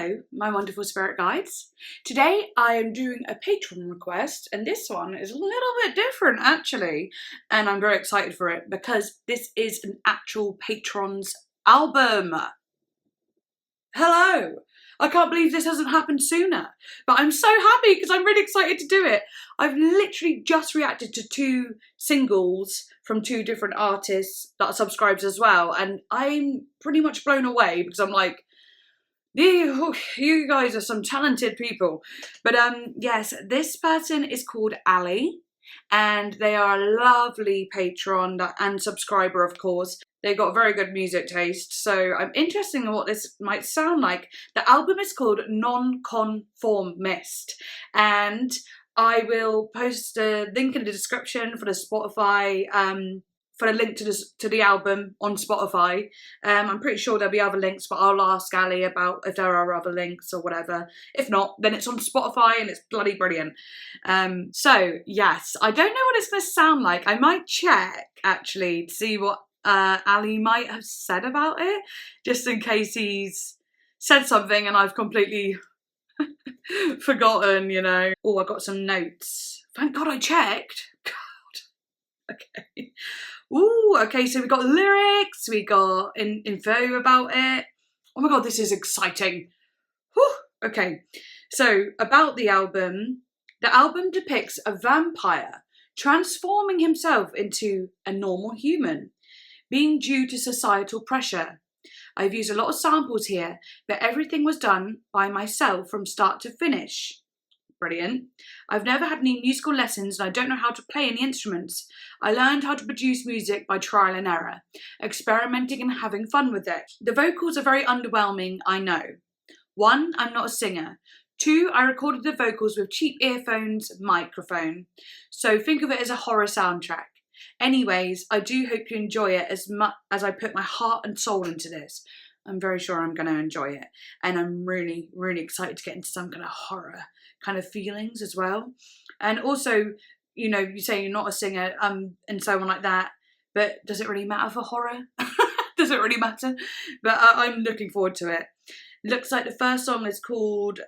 Hello, my wonderful spirit guides. Today I am doing a patron request, and this one is a little bit different actually, and I'm very excited for it because this is an actual patron's album. Hello! I can't believe this hasn't happened sooner, but I'm so happy because I'm really excited to do it. I've literally just reacted to 2 singles from 2 different artists that are subscribers as well, and I'm pretty much blown away because I'm like, you guys are some talented people. But yes, this person is called Alie, and they are a lovely patron and subscriber, of course. They've got very good music taste, so I'm interested in what this might sound like. The album is called Non-Con-form-ist, and I will post a link in the description for the Spotify, for the link to the album on Spotify. I'm pretty sure there'll be other links, but I'll ask Alie about if there are other links or whatever. If not, then it's on Spotify and it's bloody brilliant. So yes, I don't know what it's going to sound like. I might check actually to see what Alie might have said about it, just in case he's said something and I've completely forgotten, you know. Oh, I got some notes. Thank God I checked. God. Okay. Ooh, okay, so we got lyrics, we got info about it. Oh my God, this is exciting. Whew. Okay, so about the album depicts a vampire transforming himself into a normal human, being due to societal pressure. I've used a lot of samples here, but everything was done by myself from start to finish. Brilliant. I've never had any musical lessons and I don't know how to play any instruments. I learned how to produce music by trial and error, experimenting and having fun with it. The vocals are very underwhelming, I know. 1, I'm not a singer. 2, I recorded the vocals with cheap earphones microphone. So think of it as a horror soundtrack. Anyways, I do hope you enjoy it as much as I put my heart and soul into this. I'm very sure I'm going to enjoy it. And I'm really, really excited to get into some kind of horror kind of feelings as well. And also, you know, you say you're not a singer and so on like that, but does it really matter for horror? Does it really matter? But I'm looking forward to it. Looks like the first song is called,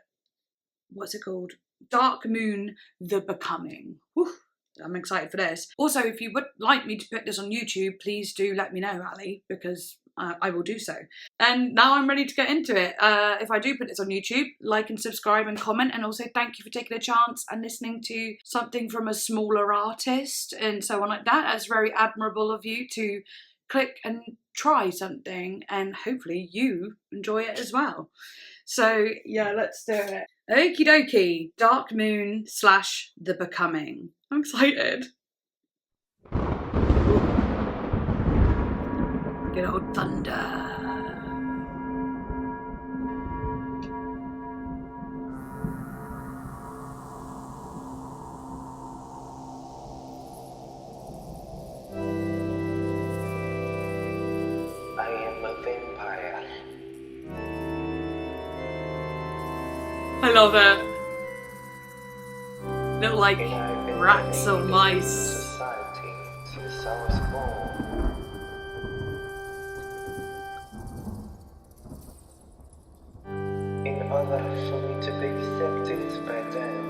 what's it called? Darkmoon, The Becoming. Whew. I'm excited for this. Also, if you would like me to put this on YouTube, please do let me know, Alie, because I will do so. And now I'm ready to get into it. If I do put this on YouTube, like and subscribe and comment, and also thank you for taking a chance and listening to something from a smaller artist and so on like that. That's very admirable of you to click and try something, and hopefully you enjoy it as well. So yeah, let's do it. Okie dokie, Darkmoon / The Becoming. I'm excited. Good old thunder. I am a vampire. I love it. Little like rats or mice. Society since I was born. In order for me to be accepted by them,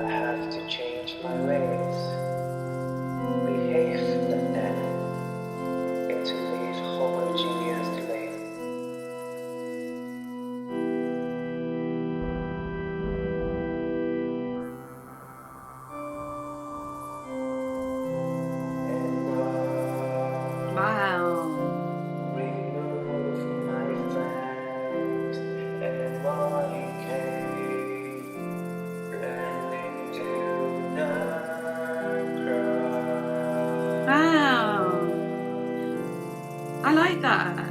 I have to change my ways, behave like them, and to live homogeneously. Wow. Remove my fangs and my cave, learning to not cry. Wow. I like that.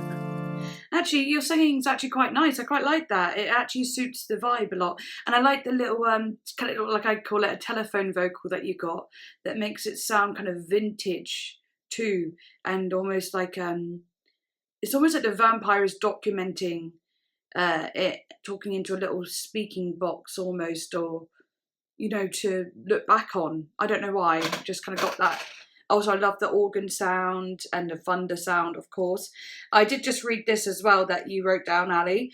Actually, your singing's actually quite nice. I quite like that. It actually suits the vibe a lot. And I like the little, kind of like I call it a telephone vocal that you got that makes it sound kind of vintage too. And almost like, it's almost like the vampire is documenting it, talking into a little speaking box almost, or, you know, to look back on. I don't know why, just kind of got that Also, I love the organ sound and the thunder sound, of course. I did just read this as well that you wrote down, Ali.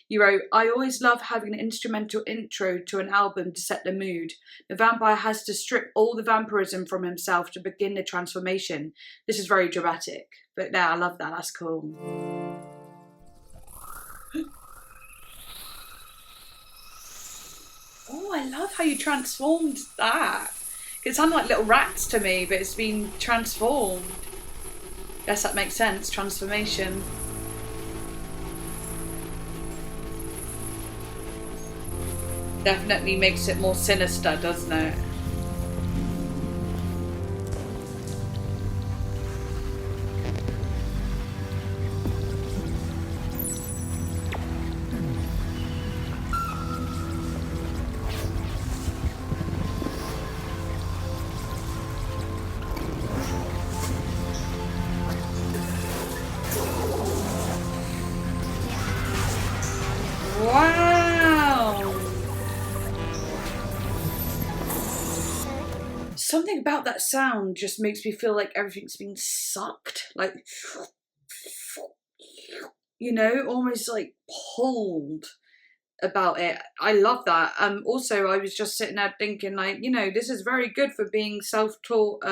You wrote, I always love having an instrumental intro to an album to set the mood. The vampire has to strip all the vampirism from himself to begin the transformation. This is very dramatic. But yeah, I love that. That's cool. Oh, I love how you transformed that. It sounded like little rats to me, but it's been transformed. Guess that makes sense. Transformation. Definitely makes it more sinister, doesn't it? Wow! Something about that sound just makes me feel like everything's been sucked. Like, you know, almost like pulled about it. I love that. Also, I was just sitting there thinking, like, you know, this is very good for being self-taught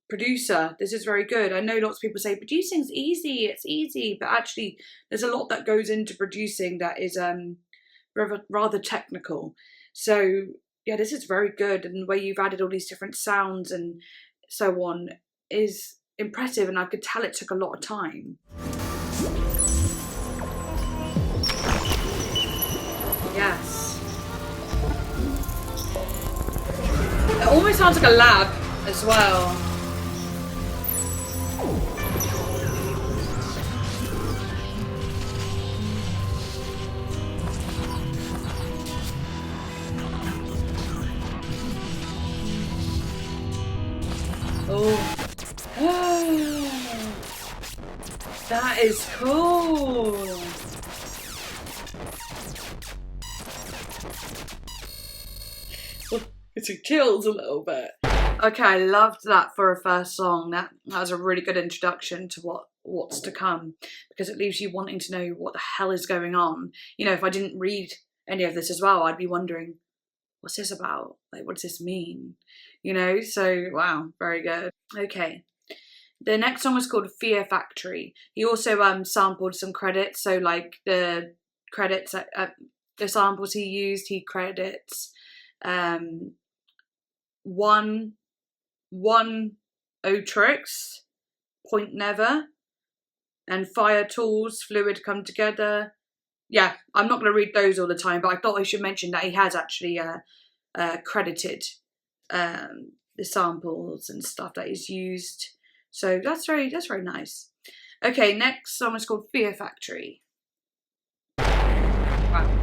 producer. This is very good. I know lots of people say producing's easy, it's easy, but actually there's a lot that goes into producing that is rather technical. So yeah, this is very good, and the way you've added all these different sounds and so on is impressive, and I could tell it took a lot of time. Yes. It almost sounds like a lab as well. Oh, that is cool. It kills a little bit. Okay, I loved that for a first song. That was a really good introduction to what's to come, because it leaves you wanting to know what the hell is going on. You know, if I didn't read any of this as well, I'd be wondering, what's this about? Like, what does this mean? You know, so wow, very good. Okay. The next song was called Fear Factory. He also sampled some credits, so like the credits, the samples he used, he credits one Otrix, Point Never, and Fire Tools, Fluid Come Together. Yeah, I'm not going to read those all the time, but I thought I should mention that he has actually credited the samples and stuff that he's used. So that's very nice. Okay, next song is called Fear Factory. Wow.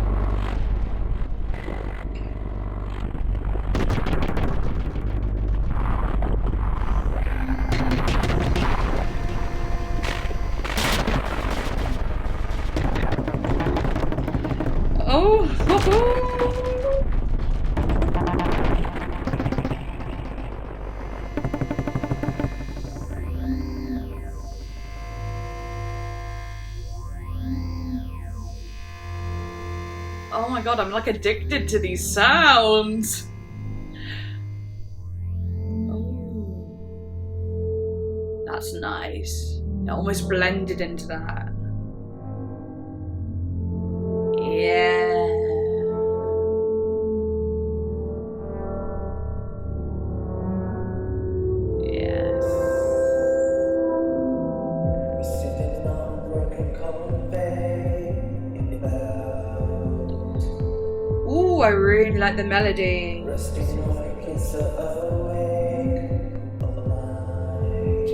Oh, oh my god, I'm like addicted to these sounds. Oh, that's nice. It almost blended into that. Yeah. Yes. Ooh, I really like the melody.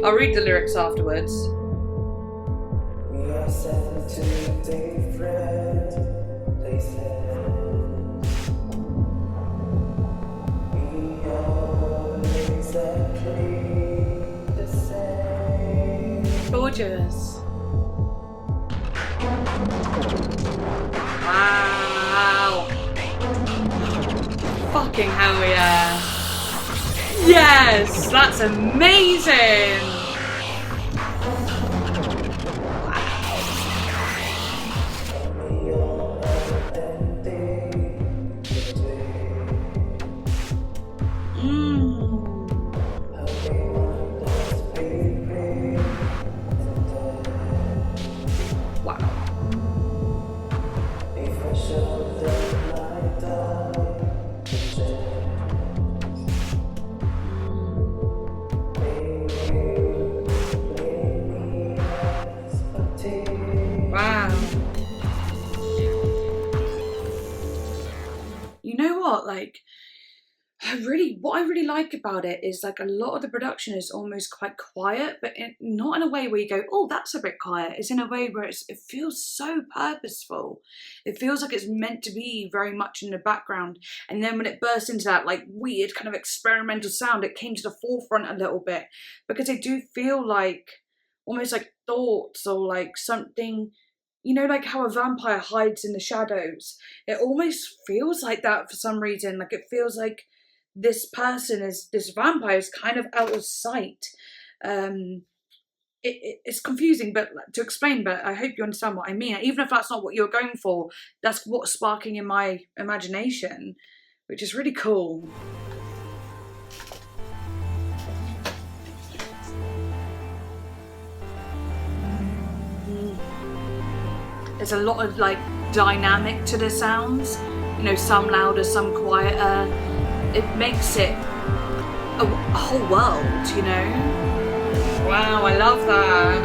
I'll read the lyrics afterwards. We are sent to different places. We are exactly the same. Gorgeous. Wow. Fucking hell yeah. Yes, that's amazing. Wow. You know what? Like, what I really like about it is like a lot of the production is almost quite quiet, but not in a way where you go, oh, that's a bit quiet. It's in a way where it feels so purposeful. It feels like it's meant to be very much in the background. And then when it bursts into that like weird kind of experimental sound, it came to the forefront a little bit, because they do feel like almost like thoughts or like something. You know, like how a vampire hides in the shadows. It almost feels like that for some reason. Like it feels like this vampire is kind of out of sight. It's confusing but to explain, but I hope you understand what I mean. Even if that's not what you're going for, that's what's sparking in my imagination, which is really cool. There's a lot of like dynamic to the sounds, you know, some louder, some quieter. It makes it a whole world, you know. Wow, I love that.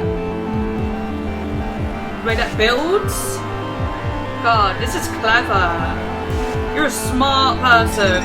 The way that builds. God, this is clever. You're a smart person.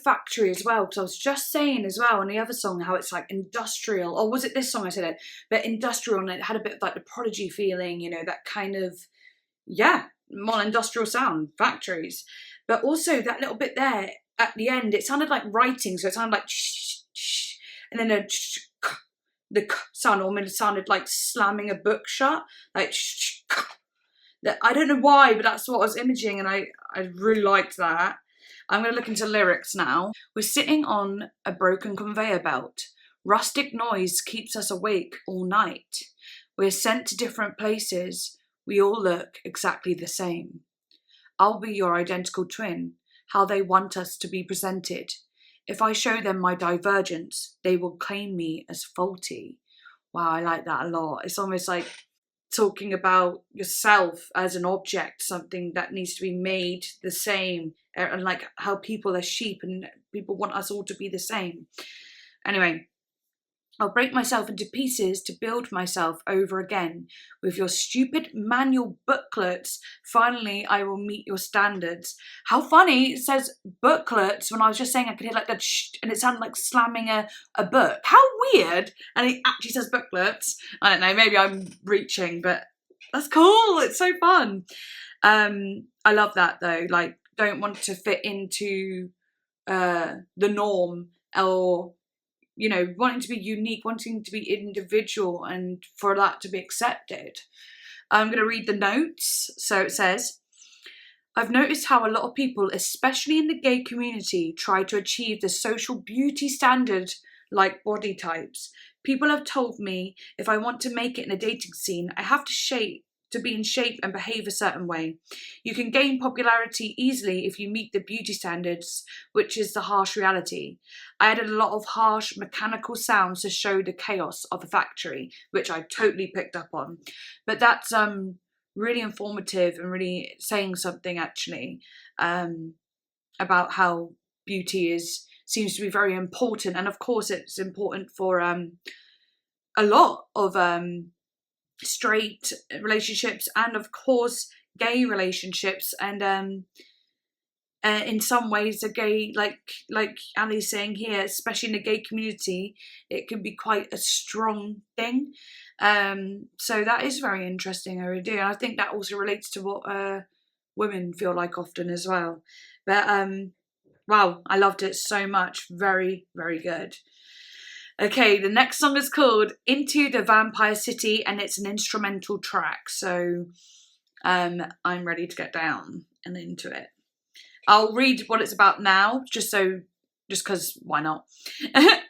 Factory as well, because I was just saying as well on the other song how it's like industrial, or was it this song I said it, but industrial, and it had a bit of like the Prodigy feeling, you know, that kind of, yeah, more industrial sound, factories. But also that little bit there at the end, it sounded like writing, so it sounded like shh, and then the sound almost sounded like slamming a book shut, like shh. I don't know why, but that's what I was imaging, and I really liked that. I'm going to look into lyrics now. We're sitting on a broken conveyor belt. Rustic noise keeps us awake all night. We're sent to different places. We all look exactly the same. I'll be your identical twin, how they want us to be presented. If I show them my divergence, they will claim me as faulty. Wow, I like that a lot. It's almost like talking about yourself as an object, something that needs to be made the same, and like how people are sheep and people want us all to be the same. Anyway, I'll break myself into pieces to build myself over again. With your stupid manual booklets, finally I will meet your standards. How funny, it says booklets when I was just saying I could hear like that shh, and it sounded like slamming a book. How weird. And it actually says booklets. I don't know, maybe I'm reaching, but that's cool. It's so fun. I love that though. Like, don't want to fit into the norm, or, you know, wanting to be unique, wanting to be individual, and for that to be accepted. I'm going to read the notes. So it says, I've noticed how a lot of people, especially in the gay community, try to achieve the social beauty standard like body types. People have told me if I want to make it in a dating scene, I have to be in shape and behave a certain way. You can gain popularity easily if you meet the beauty standards, which is the harsh reality. I added a lot of harsh mechanical sounds to show the chaos of the factory, which I totally picked up on. But that's really informative and really saying something actually about how beauty seems to be very important. And of course it's important for a lot of straight relationships, and of course gay relationships, and in some ways a gay, like Alie's saying here, especially in the gay community, it can be quite a strong thing. So that is very interesting, I really do. And I think that also relates to what women feel like often as well. But wow, I loved it so much. Very, very good. Okay, the next song is called Into the Vampire City, and it's an instrumental track. So I'm ready to get down and into it. I'll read what it's about now, just because why not?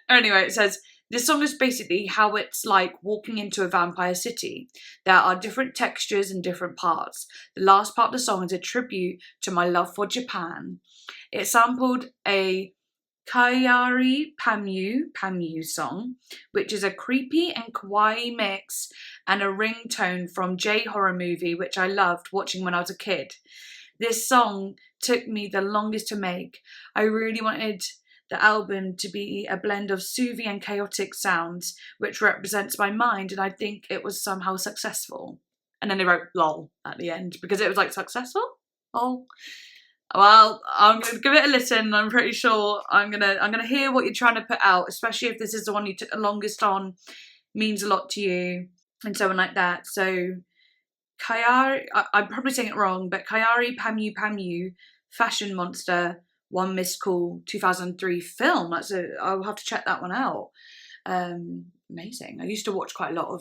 Anyway, it says, this song is basically how it's like walking into a vampire city. There are different textures and different parts. The last part of the song is a tribute to my love for Japan. It sampled a Kairi Pamyu song, which is a creepy and kawaii mix, and a ringtone from J-horror movie, which I loved watching when I was a kid. This song took me the longest to make. I really wanted the album to be a blend of soothing and chaotic sounds, which represents my mind, and I think it was somehow successful. And then they wrote lol at the end, because it was like, successful? Lol. Well, I'm going to give it a listen. I'm pretty sure I'm gonna hear what you're trying to put out, especially if this is the one you took the longest on, means a lot to you, and so on like that. So Kairi, I'm probably saying it wrong, but Kairi Pamyu, Fashion Monster, One Missed Call, 2003 film. I'll have to check that one out. Amazing. I used to watch quite a lot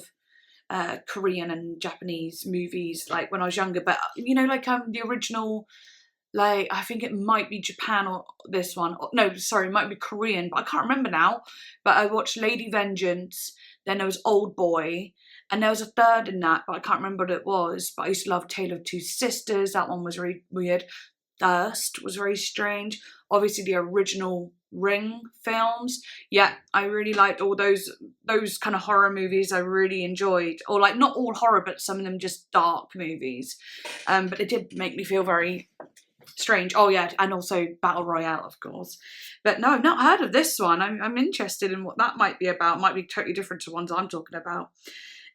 of Korean and Japanese movies, like when I was younger, but you know, like the original, like I think it might be Japan or this one. No, sorry, it might be Korean, but I can't remember now. But I watched Lady Vengeance, then there was Old Boy, and there was a third in that, but I can't remember what it was. But I used to love Tale of Two Sisters. That one was really weird. Thirst was very strange. Obviously the original Ring films. Yeah, I really liked all those kind of horror movies. I really enjoyed, or like not all horror, but some of them just dark movies. But it did make me feel very strange. Oh yeah, and also Battle Royale, of course. But no, I've not heard of this one. I'm interested in what that might be about. It might be totally different to ones I'm talking about.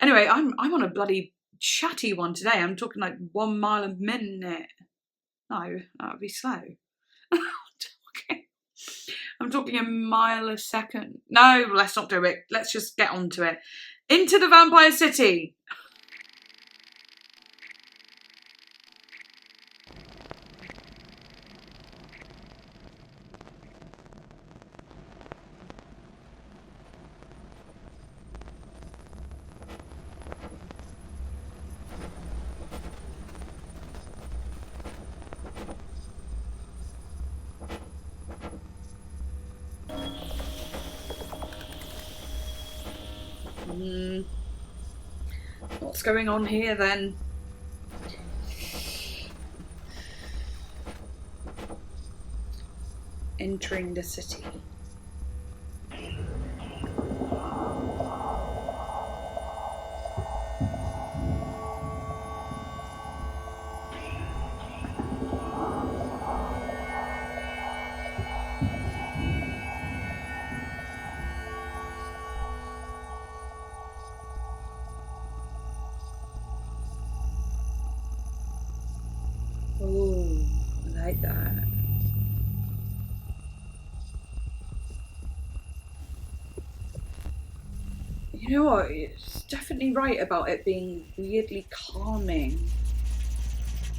Anyway, I'm on a bloody chatty one today. I'm talking like 1 mile a minute. No, that would be slow. Okay. I'm talking a mile a second. No, let's not do it. Let's just get on to it. Into the Vampire City. What's going on here then? Entering the city. Oh, I like that. You know what? It's definitely right about it being weirdly calming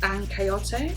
and chaotic.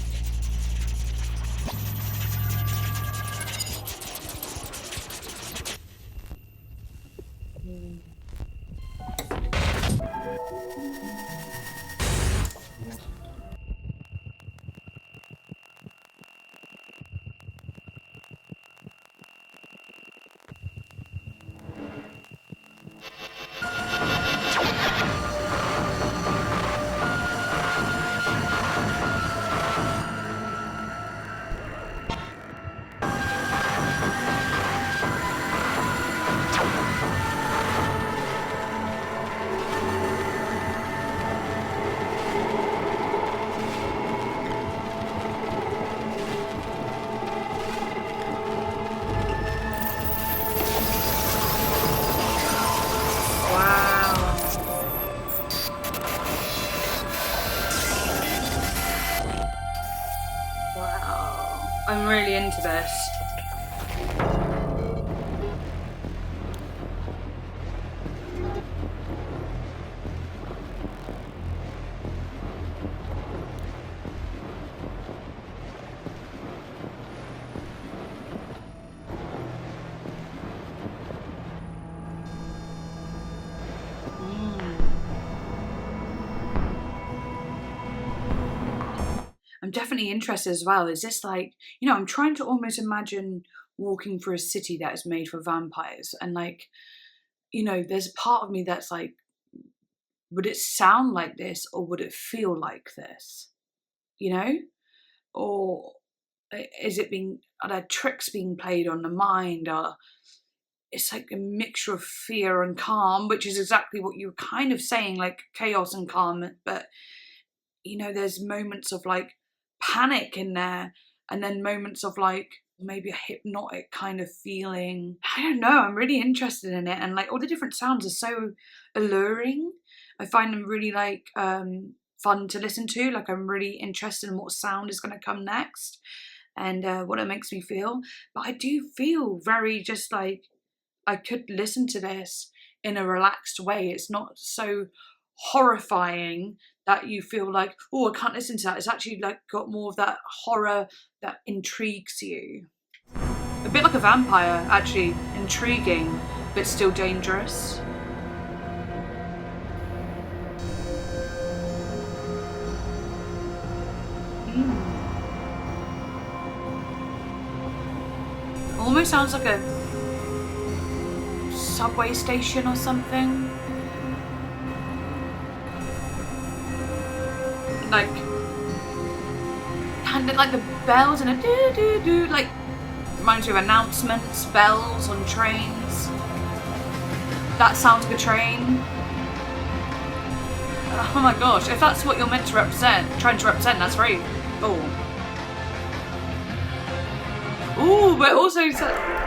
really into this. I'm definitely interested as well. Is this like, you know, I'm trying to almost imagine walking through a city that is made for vampires, and like, you know, there's a part of me that's like, would it sound like this or would it feel like this? You know? Or is it being, are there tricks being played on the mind? Or it's like a mixture of fear and calm, which is exactly what you were kind of saying, like chaos and calm. But, you know, there's moments of like panic in there, and then moments of like maybe a hypnotic kind of feeling. I don't know, I'm really interested in it, and like all the different sounds are so alluring. I find them really like fun to listen to. Like I'm really interested in what sound is going to come next and what it makes me feel. But I do feel very just like I could listen to this in a relaxed way. It's not so horrifying that you feel like, oh, I can't listen to that. It's actually like got more of that horror that intrigues you. A bit like a vampire, actually. Intriguing, but still dangerous. Almost sounds like a subway station or something. Like, kind of like the bells and a do-do-do, like, reminds me of announcements, bells on trains. That sounds like a train. Oh my gosh, if that's what you're meant to represent, trying to represent, that's very cool. Ooh, but also,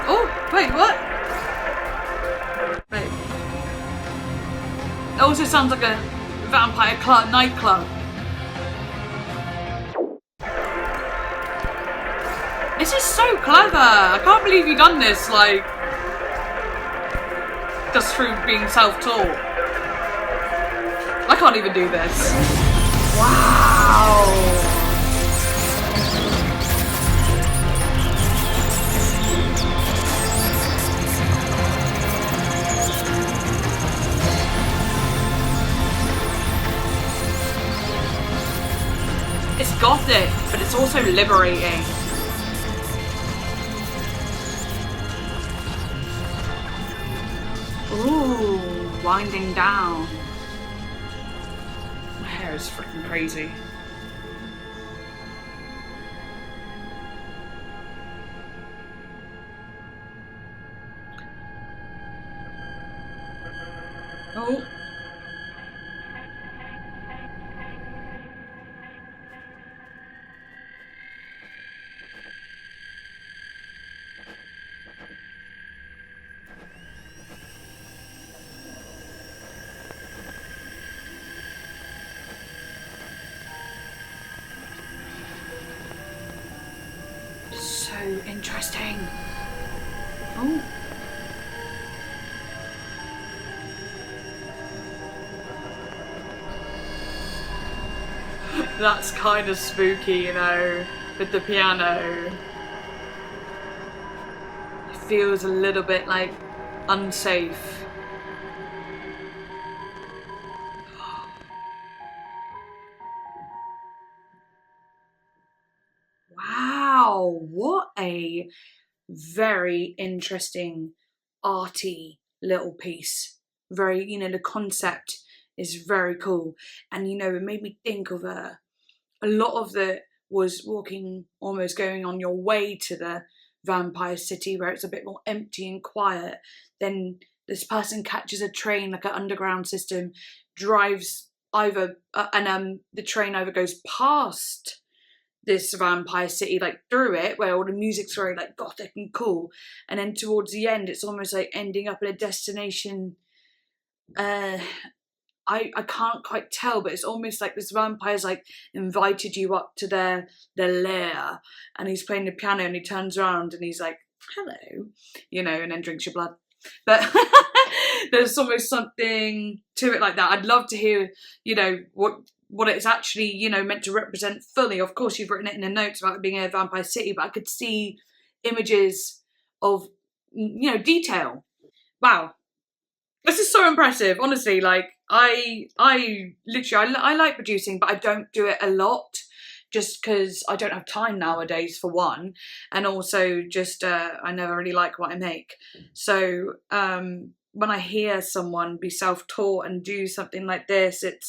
oh, wait, what? Wait. It also sounds like a vampire club, nightclub. This is so clever. I can't believe you've done this, like, just through being self-taught. I can't even do this. Wow. It's gothic, but it's also liberating. Ooh, winding down. My hair is freaking crazy. Oh. So interesting. Oh. That's kind of spooky, you know, with the piano. It feels a little bit like unsafe. Wow, what a very interesting, arty little piece. Very, you know, the concept is very cool. And, you know, it made me think of a lot of it was walking, almost going on your way to the vampire city where it's a bit more empty and quiet. Then this person catches a train, like an underground system, drives either, and the train either goes past this vampire city, like through it, where all the music's very like gothic and cool, and then towards the end it's almost like ending up at a destination I can't quite tell, but it's almost like this vampire's like invited you up to their lair, and he's playing the piano and he turns around and he's like, hello, you know, and then drinks your blood. But there's almost something to it like that. I'd love to hear, you know, what it's actually, you know, meant to represent fully. Of course, you've written it in the notes about it being a vampire city, but I could see images of, you know, detail. Wow. This is so impressive, honestly. Like, I literally, I like producing, but I don't do it a lot just because I don't have time nowadays, for one, and also just I never really like what I make. So when I hear someone be self-taught and do something like this, it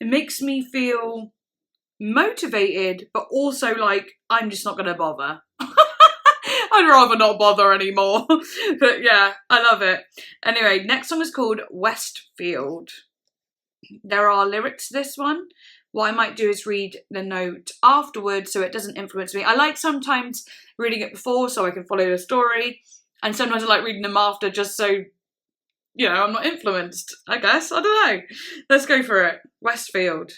makes me feel motivated, but also like I'm just not gonna bother. I'd rather not bother anymore. But yeah, I love it. Anyway, next song is called Westfield. There are lyrics to this one. What I might do is read the note afterwards so it doesn't influence me. I like sometimes reading it before so I can follow the story, and sometimes I like reading them after just so, you know, I'm not influenced, I guess. I don't know. Let's go for it. Westfield.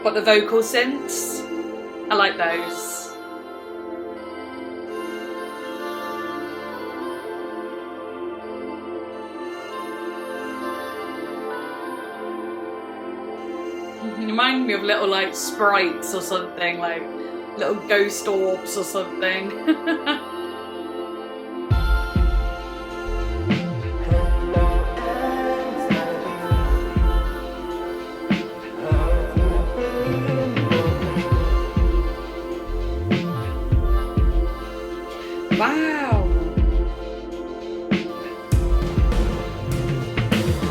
Got the vocal synths. I like those. You remind me of little like sprites or something, like little ghost orbs or something. Wow.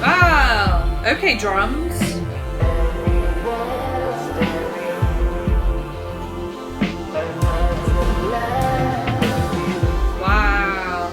Wow. Okay, drums. Wow.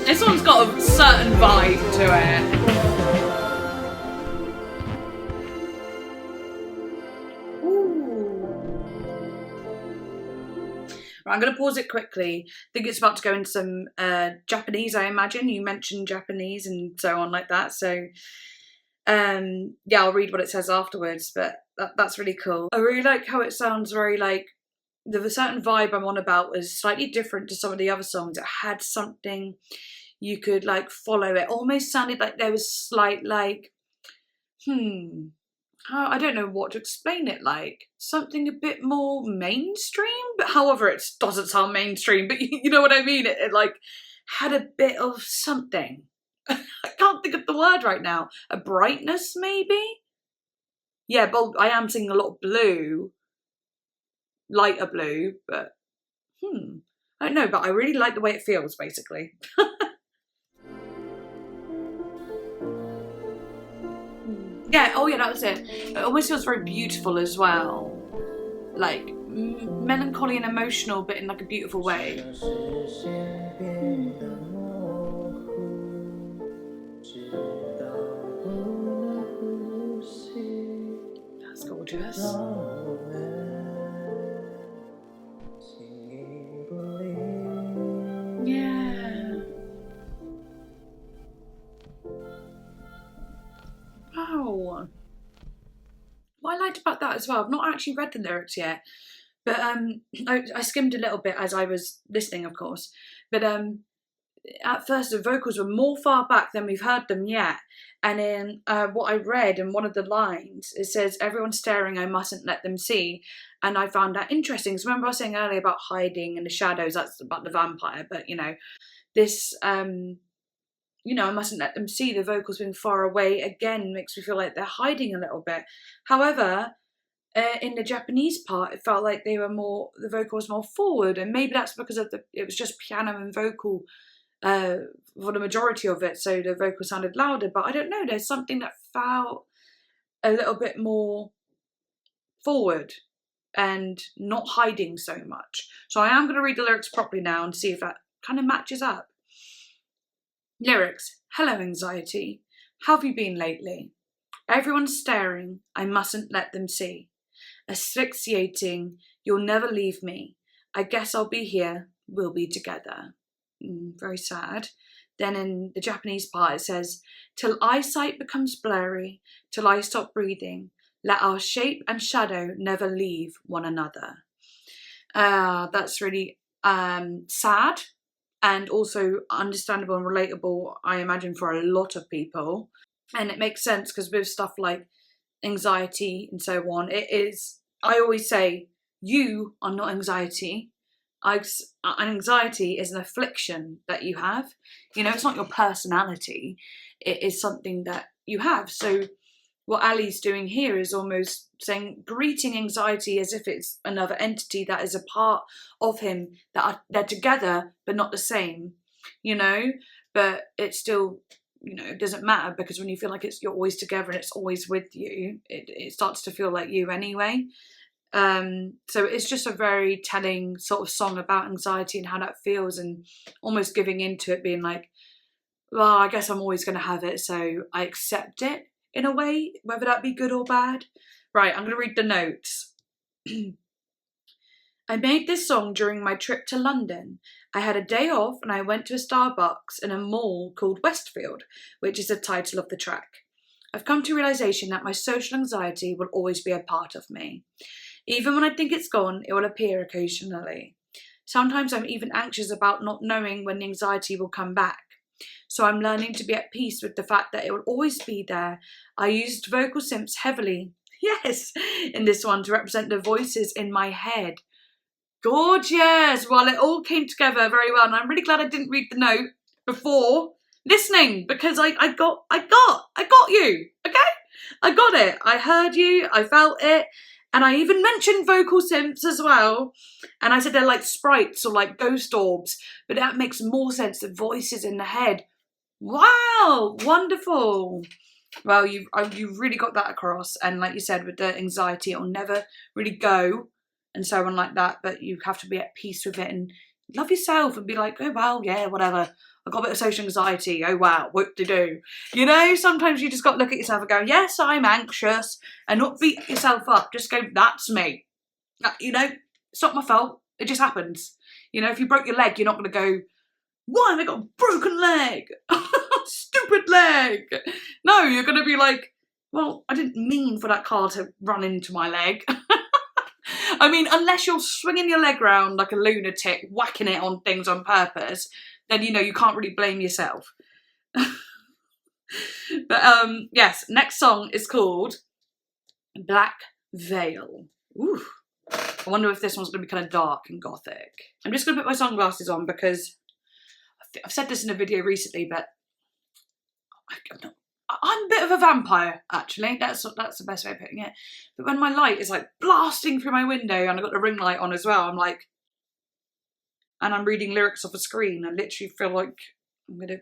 This one's got a certain vibe to it. Ooh. Right, I'm going to pause it quickly. I think it's about to go into some Japanese, I imagine. You mentioned Japanese and so on like that. So, yeah, I'll read what it says afterwards, but that's really cool. I really like how it sounds very like, the certain vibe I'm on about was slightly different to some of the other songs. It had something you could like follow. It almost sounded like there was slight like, I don't know what to explain it like. Something a bit more mainstream, but however it doesn't sound mainstream, but you know what I mean? It like had a bit of something. I can't think of the word right now. A brightness maybe? Yeah, but I am singing a lot of blue. Lighter blue, but I don't know, but I really like the way it feels, basically. Yeah, oh yeah, that was it. It almost feels very beautiful as well. Like, melancholy and emotional, but in like a beautiful way. That's gorgeous. Yeah. Wow. What I liked about that as well, I've not actually read the lyrics yet, but I skimmed a little bit as I was listening, of course. But at first the vocals were more far back than we've heard them yet. And in what I read in one of the lines, it says, "Everyone's staring, I mustn't let them see." And I found that interesting. So remember I was saying earlier about hiding in the shadows, that's about the vampire, but you know, this, you know, I mustn't let them see, the vocals being far away, again, makes me feel like they're hiding a little bit. However, in the Japanese part, it felt like they were more, the vocal was more forward, and maybe that's because of it was just piano and vocal for the majority of it, so the vocal sounded louder. But I don't know, there's something that felt a little bit more forward and not hiding so much. So I am going to read the lyrics properly now and see if that kind of matches up. Lyrics. Hello, anxiety. How have you been lately? Everyone's staring. I mustn't let them see. Asphyxiating. You'll never leave me. I guess I'll be here. We'll be together. Very sad. Then in the Japanese part it says, till eyesight becomes blurry, till I stop breathing, let our shape and shadow never leave one another. That's really sad and also understandable and relatable, I imagine, for a lot of people. And it makes sense because with stuff like anxiety and so on, it is, I always say, you are not anxiety. Anxiety is an affliction that you have. You know, it's not your personality. It is something that you have. So what Alie's doing here is almost saying, greeting anxiety as if it's another entity that is a part of him, that they're together but not the same, you know. But it's still, you know, it doesn't matter, because when you feel like you're always together and it's always with you, it starts to feel like you anyway. So it's just a very telling sort of song about anxiety and how that feels, and almost giving into it, being like, well, I guess I'm always going to have it, so I accept it in a way, whether that be good or bad. Right, I'm going to read the notes. I made this song during my trip to London. I had a day off and I went to a Starbucks in a mall called Westfield, which is the title of the track. I've come to realisation that my social anxiety will always be a part of me. Even when I think it's gone, it will appear occasionally. Sometimes I'm even anxious about not knowing when the anxiety will come back. So I'm learning to be at peace with the fact that it will always be there. I used vocal synths heavily, yes, in this one to represent the voices in my head. Gorgeous! Well, it all came together very well, and I'm really glad I didn't read the note before listening, because I got you, okay? I got it. I heard you, I felt it, and I even mentioned vocal synths as well. And I said they're like sprites or like ghost orbs, but that makes more sense, the voices in the head. Wow, wonderful. Well, you really got that across, and like you said, with the anxiety, it'll never really go, and so on like that, but you have to be at peace with it and love yourself and be like, oh well, yeah, whatever, I've got a bit of social anxiety, oh wow, what to do? You know, sometimes you just got to look at yourself and go, yes, I'm anxious, and not beat yourself up, just go, that's me. You know, it's not my fault, it just happens. You know, if you broke your leg, you're not going to go, why have I got a broken leg? Stupid leg. No, you're going to be like, well, I didn't mean for that car to run into my leg. I mean, unless you're swinging your leg around like a lunatic, whacking it on things on purpose, then, you know, you can't really blame yourself. But yes, next song is called Black Veil. Ooh. I wonder if this one's going to be kind of dark and gothic. I'm just going to put my sunglasses on because I've said this in a video recently, but I'm a bit of a vampire, actually. That's the best way of putting it. But when my light is like blasting through my window and I've got the ring light on as well, I'm like, and I'm reading lyrics off a screen, I literally feel like I'm going to,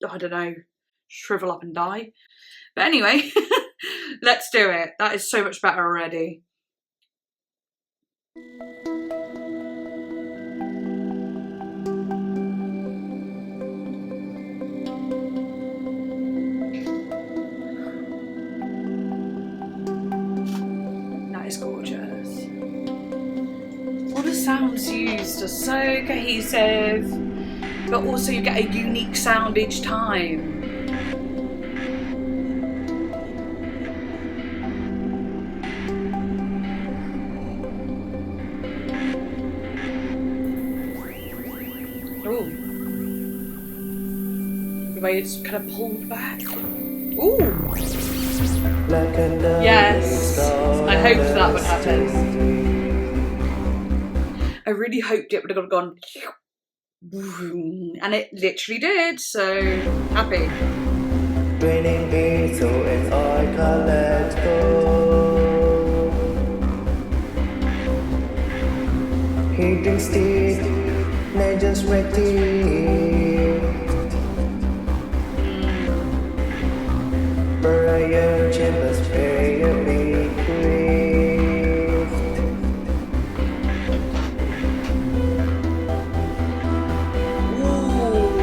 I don't know, shrivel up and die. But anyway, let's do it. That is so much better already. Gorgeous. All the sounds used are so cohesive, but also you get a unique sound each time. Oh, the way it's kind of pulled back. Ooh. Yes, I hoped that would happen. I really hoped it would have gone, and it literally did, so happy. Draining me so it's I can't let go. instead, they just waiting. Mariah Chambers pay a big grief. Ooh,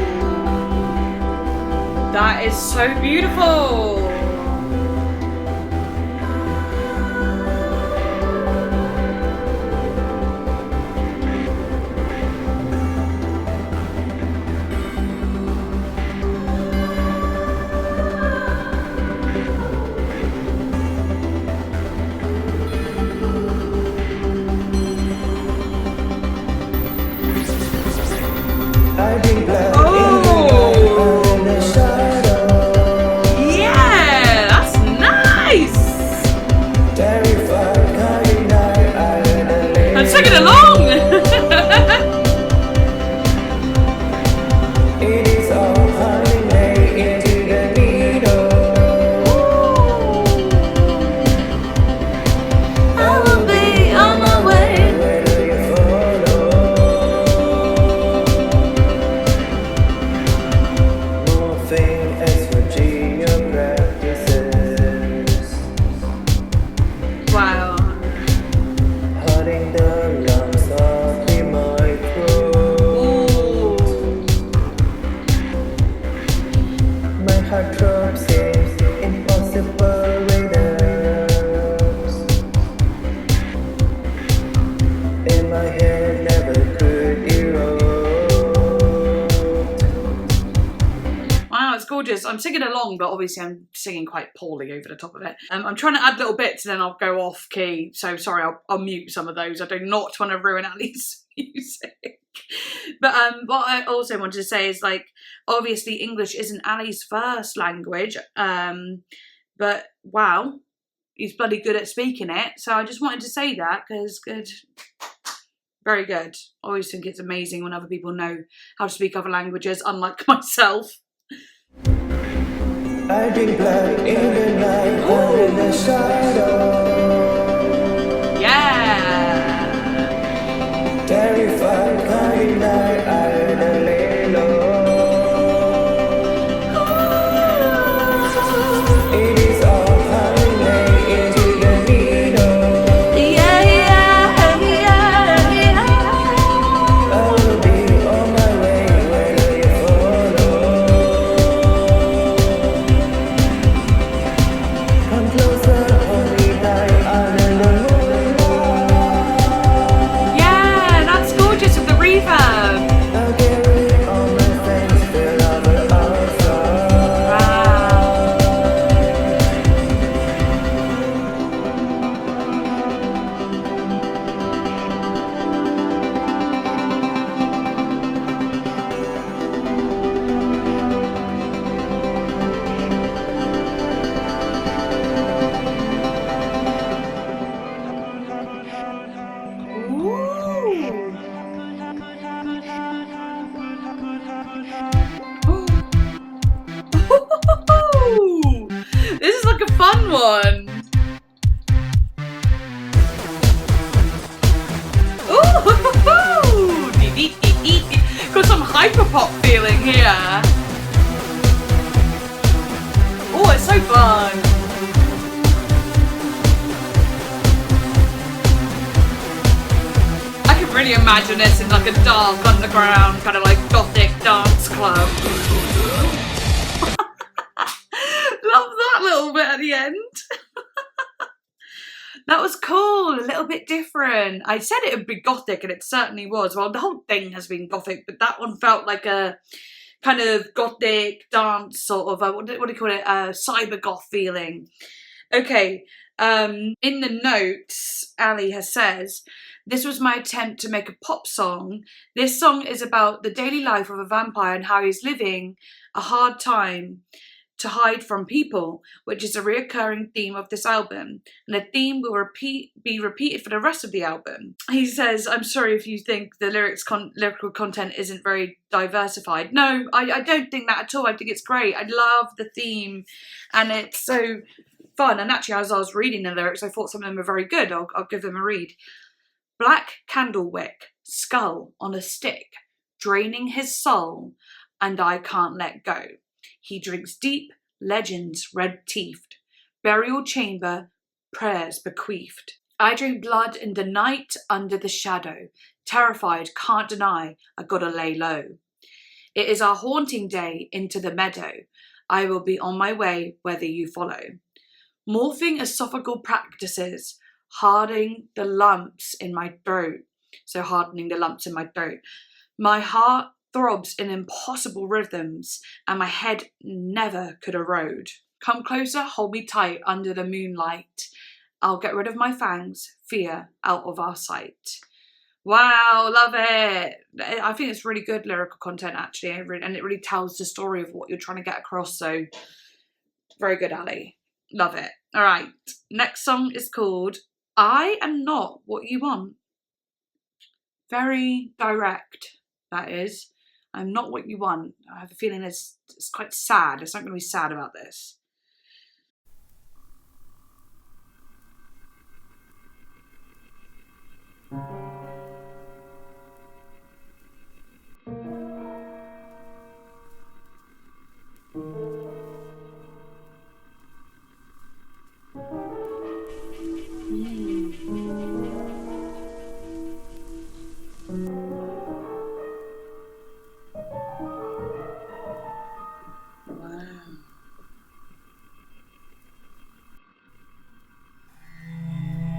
that is so beautiful. I've been glad in the shadow. Yeah, that's nice. Terrified, coming night, I lay. I'm singing along. It is all honey made into the needle. I will be on my way. Where do you follow? Morphine as Virginia practices. Wow. Hurting the lungs of the microbe. My heart throbs in impossible rhythms. In my head never could erode. Wow, it's gorgeous. I'm singing along, but obviously I'm singing quite poorly over the top of it. I'm trying to add little bits and then I'll go off key. So sorry, I'll mute some of those. I do not want to ruin Alie's music. But what I also wanted to say is, like, obviously English isn't Alie's first language. But wow, he's bloody good at speaking it. So I just wanted to say that because good. Very good. I always think it's amazing when other people know how to speak other languages, unlike myself. I drink blood in the night, under the shadow. Yeah. Terrified, coming night, I lay low. It is all honey made into the needle. Yeah, yeah, yeah, yeah. I will be on my way, where do you follow? Come closer, only night under the moonlight. Yeah, that's gorgeous with the reverb. I'll carry on my face, feel of the outside. Wow. Ooh. This is like a fun one. Ooh. Got some hyperpop feeling here. Oh, it's so fun. I can really imagine this in like a dark underground kind of like gothic dance club. Love that little bit at the end. That was cool, a little bit different. I said it would be gothic and it certainly was. Well, the whole thing has been gothic, but that one felt like a kind of gothic dance sort of, what do you call it, cyber goth feeling. Okay, in the notes, Alie says, this was my attempt to make a pop song. This song is about the daily life of a vampire and how he's living a hard time to hide from people, which is a reoccurring theme of this album, and the theme will be repeated for the rest of the album. He says, I'm sorry if you think the lyrical content isn't very diversified. No, I don't think that at all. I think it's great. I love the theme and it's so fun. And actually, as I was reading the lyrics, I thought some of them were very good. I'll give them a read. Black candle wick, skull on a stick, draining his soul, and I can't let go. He drinks deep, legends red-teethed, burial chamber, prayers bequeathed. I drink blood in the night under the shadow, terrified, can't deny, I gotta lay low. It is our haunting day into the meadow. I will be on my way whether you follow. Morphing esophageal practices, hardening the lumps in my throat. So hardening the lumps in my throat. My heart throbs in impossible rhythms, and my head never could erode. Come closer, hold me tight under the moonlight. I'll get rid of my fangs, fear out of our sight. Wow, love it. I think it's really good lyrical content, actually, and it really tells the story of what you're trying to get across. So, very good, Alie. Love it. All right, next song is called I Am Not What You Want. Very direct, that is. I'm not what you want. I have a feeling it's quite sad. It's not going to be sad about this.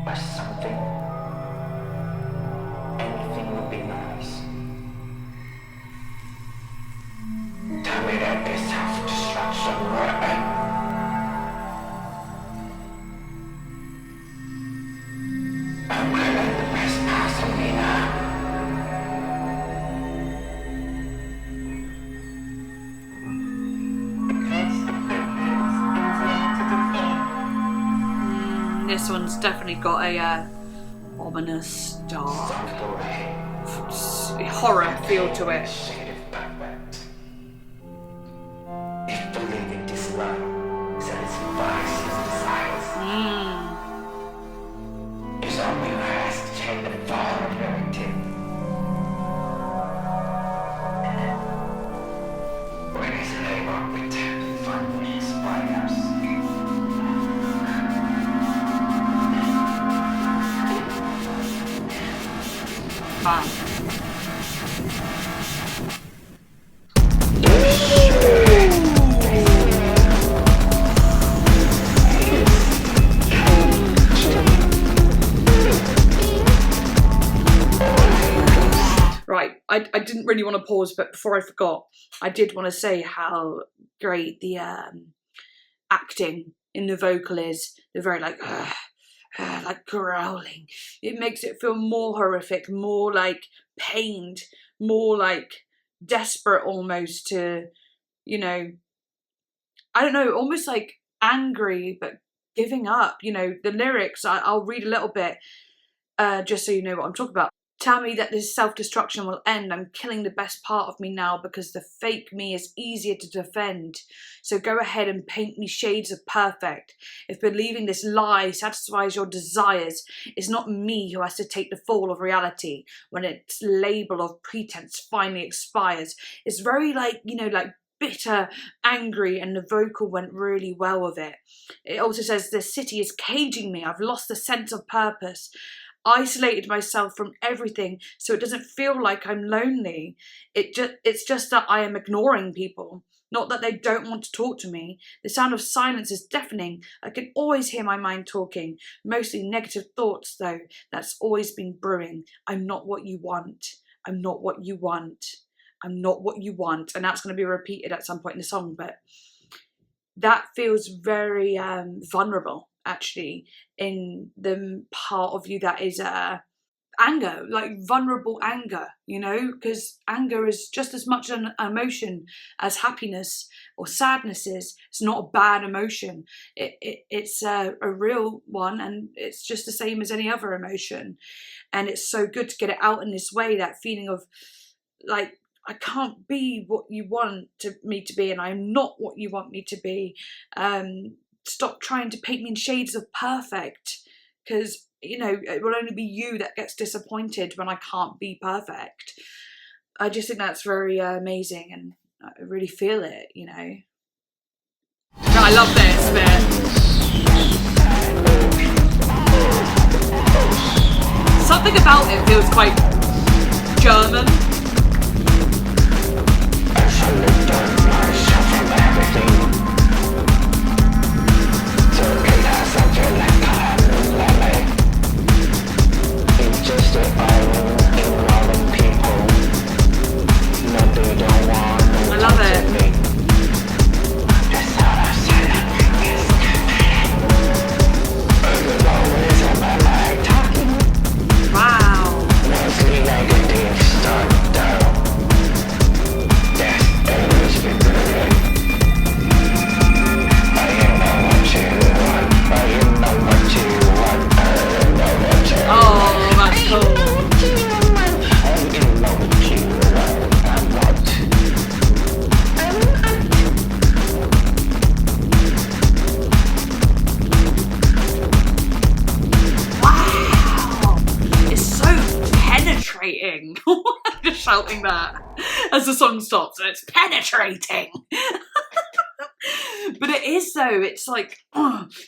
Or something. Anything would be nice. Tell me that this self-destruction will end. I'm gonna let the best pass on me now. Because the good things easier to defend. This one's definitely got a ominous, dark, horror feel to it. If believing this love satisfies his desires, it's only who has to change the fall of everything. When he's labeled with fun spiders. Fun. Right, I didn't really want to pause, but before I forgot, I did want to say how great the acting in the vocal is. They're very like growling. It makes it feel more horrific, more like pained, more like desperate almost to, you know, I don't know, almost like angry, but giving up. You know, the lyrics, I'll read a little bit just so you know what I'm talking about. Tell me that this self-destruction will end. I'm killing the best part of me now because the fake me is easier to defend. So go ahead and paint me shades of perfect. If believing this lie satisfies your desires, it's not me who has to take the fall of reality when its label of pretense finally expires. It's very like, you know, like bitter, angry, and the vocal went really well with it. It also says the city is caging me. I've lost the sense of purpose. Isolated myself from everything so it doesn't feel like I'm lonely. It's just that I am ignoring people, not that they don't want to talk to me. The sound of silence is deafening. I can always hear my mind talking, mostly negative thoughts though. That's always been brewing. I'm not what you want. I'm not what you want. I'm not what you want. And that's going to be repeated at some point in the song, but that feels very vulnerable, actually, in the part of you that is anger, like vulnerable anger, you know, because anger is just as much an emotion as happiness or sadness is. It's not a bad emotion. It's a real one, and it's just the same as any other emotion. And it's so good to get it out in this way, that feeling of like, I can't be what you want me to be, and I'm not what you want me to be. Stop trying to paint me in shades of perfect, because you know, it will only be you that gets disappointed when I can't be perfect. I just think that's very amazing, and I really feel it, you know. I love this bit. Something about it feels quite German. I love it. Wow. Oh, that's cool. Penetrating. Just shouting that as the song stops, and it's penetrating. But it is though, it's like,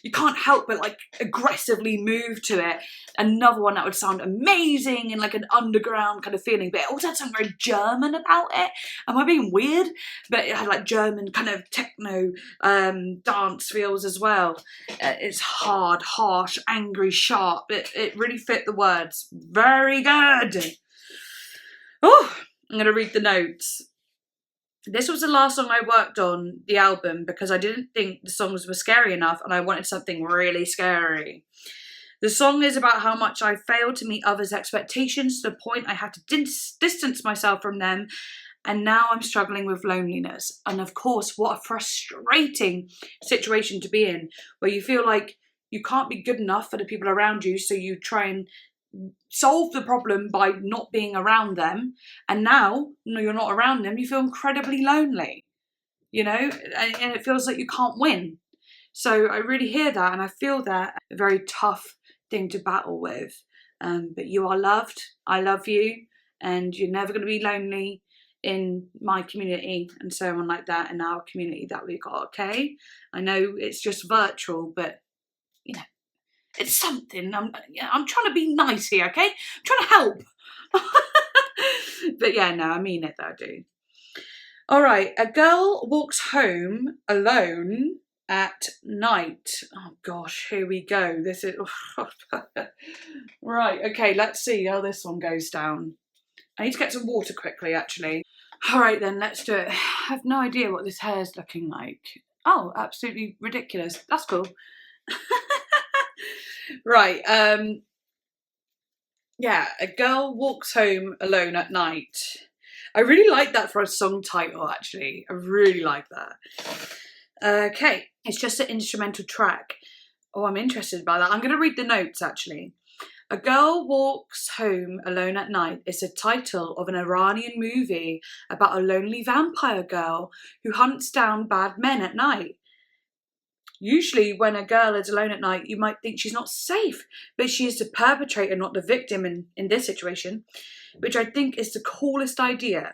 you can't help but like aggressively move to it. Another one that would sound amazing in like an underground kind of feeling, but it also had something very German about it. Am I being weird? But it had like German kind of techno dance feels as well. It's hard, harsh, angry, sharp. It really fit the words. Very good. Oh, I'm going to read the notes. This was the last song I worked on the album because I didn't think the songs were scary enough and I wanted something really scary. The song is about how much I failed to meet others' expectations to the point I had to distance myself from them, and now I'm struggling with loneliness. And of course, what a frustrating situation to be in, where you feel like you can't be good enough for the people around you, so you try and solve the problem by not being around them, and now you're not around them, you feel incredibly lonely, you know, and it feels like you can't win. So I really hear that, and I feel that a very tough thing to battle with, but you are loved, I love you, and you're never going to be lonely in my community and so on like that, in our community that we got. Okay, I know it's just virtual, but you know, it's something. I'm trying to be nice here, okay? I'm trying to help. But yeah, no, I mean it though, I do. All right, a girl walks home alone at night. Oh gosh, here we go. This is... Right, okay, let's see how this one goes down. I need to get some water quickly, actually. All right then, let's do it. I have no idea what this hair is looking like. Oh, absolutely ridiculous. That's cool. Right, yeah, a girl walks home alone at night. I really like that for a song title, actually. I really like that. Okay, it's just an instrumental track. Oh, I'm interested by that. I'm going to read the notes, actually. A Girl Walks Home Alone at Night is the title of an Iranian movie about a lonely vampire girl who hunts down bad men at night. Usually when a girl is alone at night, you might think she's not safe, but she is the perpetrator, not the victim in this situation, which I think is the coolest idea.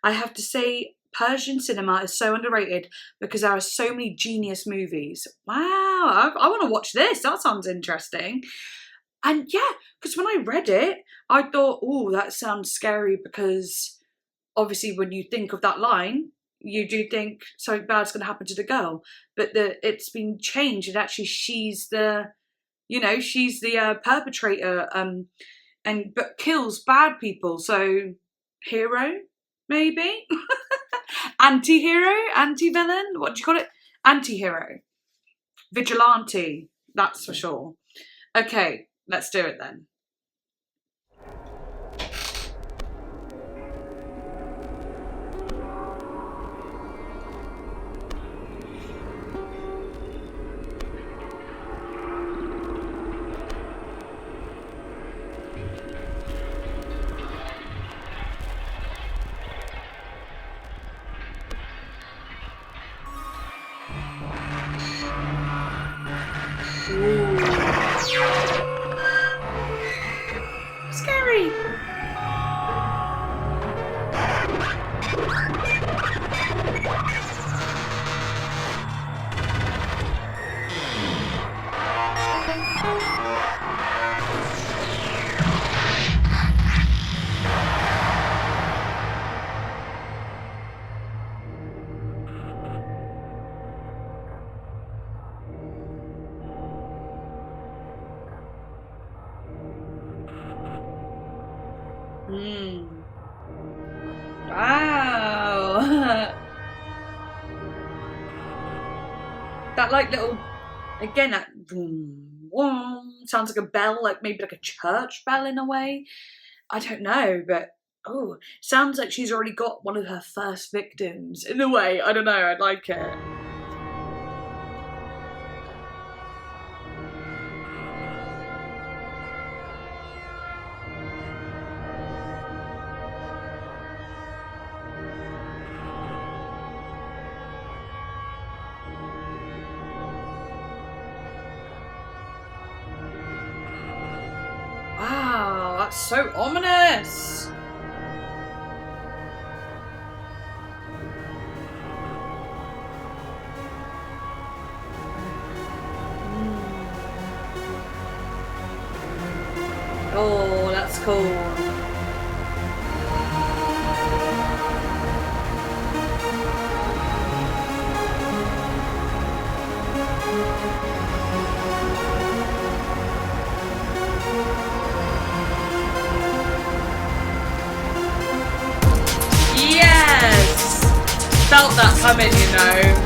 I have to say, Persian cinema is so underrated because there are so many genius movies. Wow, I want to watch this. That sounds interesting. And yeah, because when I read it, I thought, oh, that sounds scary, because obviously when you think of that line, you do think something bad's going to happen to the girl, but it's been changed, and actually she's the, you know, she's the perpetrator, but kills bad people. So hero, maybe. Anti-hero, anti-villain, what do you call it? Anti-hero, vigilante, that's for sure. Okay, let's do it then. Wow. That like little, again, that boom, boom, sounds like a bell, like maybe like a church bell in a way. I don't know, but oh, sounds like she's already got one of her first victims in a way. I don't know, I like it. Wow, that's so ominous. Oh, that's cool. Yes! Felt that coming, you know.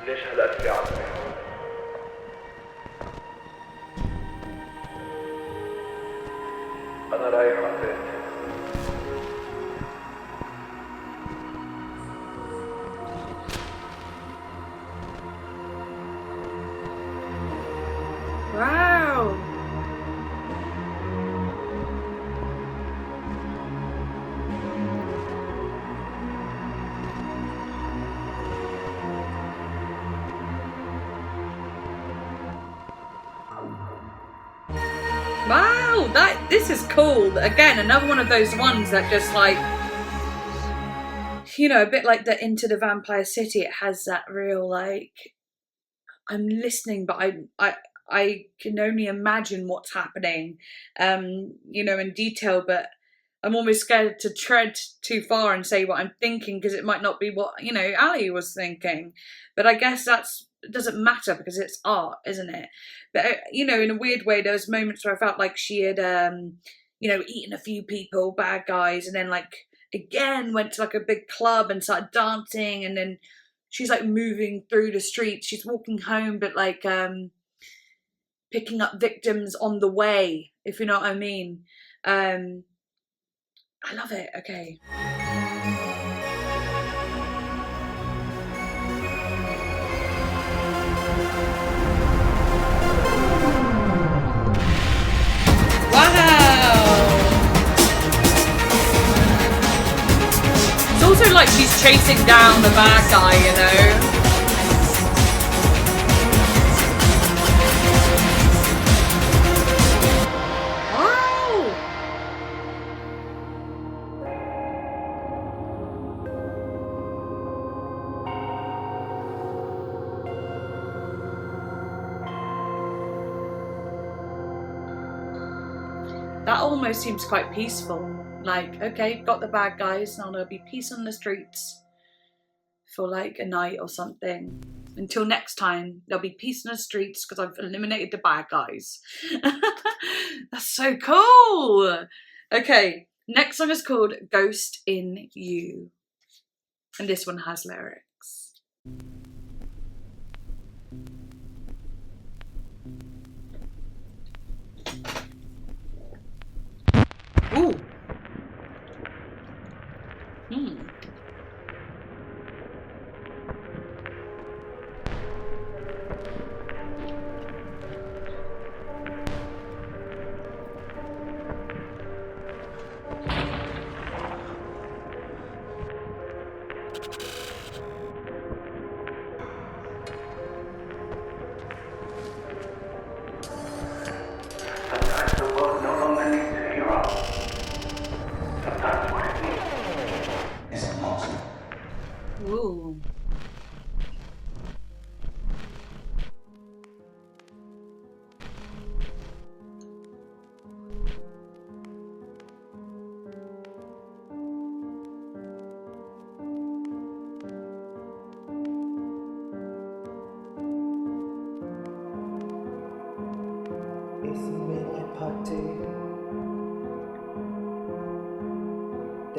ليش هلا قد عمي؟ أنا رايح على البيت. Wow. Wow, this is cool. Again, another one of those ones that just like, you know, a bit like the Into the Vampire City. It has that real like, I'm listening, but I can only imagine what's happening, you know, in detail. But I'm almost scared to tread too far and say what I'm thinking because it might not be what, you know, Alie was thinking. But I guess it doesn't matter because it's art, isn't it? But, you know, in a weird way, there was moments where I felt like she had, you know, eaten a few people, bad guys, and then like again went to like a big club and started dancing, and then she's like moving through the streets. She's walking home, but like picking up victims on the way, if you know what I mean. I love it. Okay. Wow. It's also like she's chasing down the bad guy, you know. That almost seems quite peaceful. Like, okay, got the bad guys, now there'll be peace on the streets for like a night or something. Until next time, there'll be peace on the streets because I've eliminated the bad guys. That's so cool. Okay, next song is called Ghost in You. And this one has lyrics. Ooh.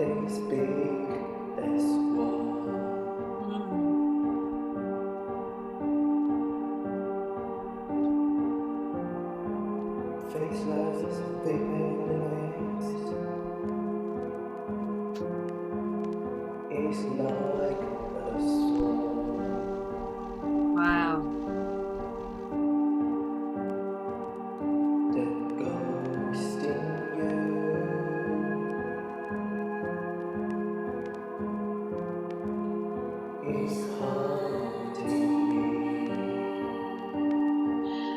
days big as one. Faceless villains is like a swan. Wow. The ghost in you is haunting me.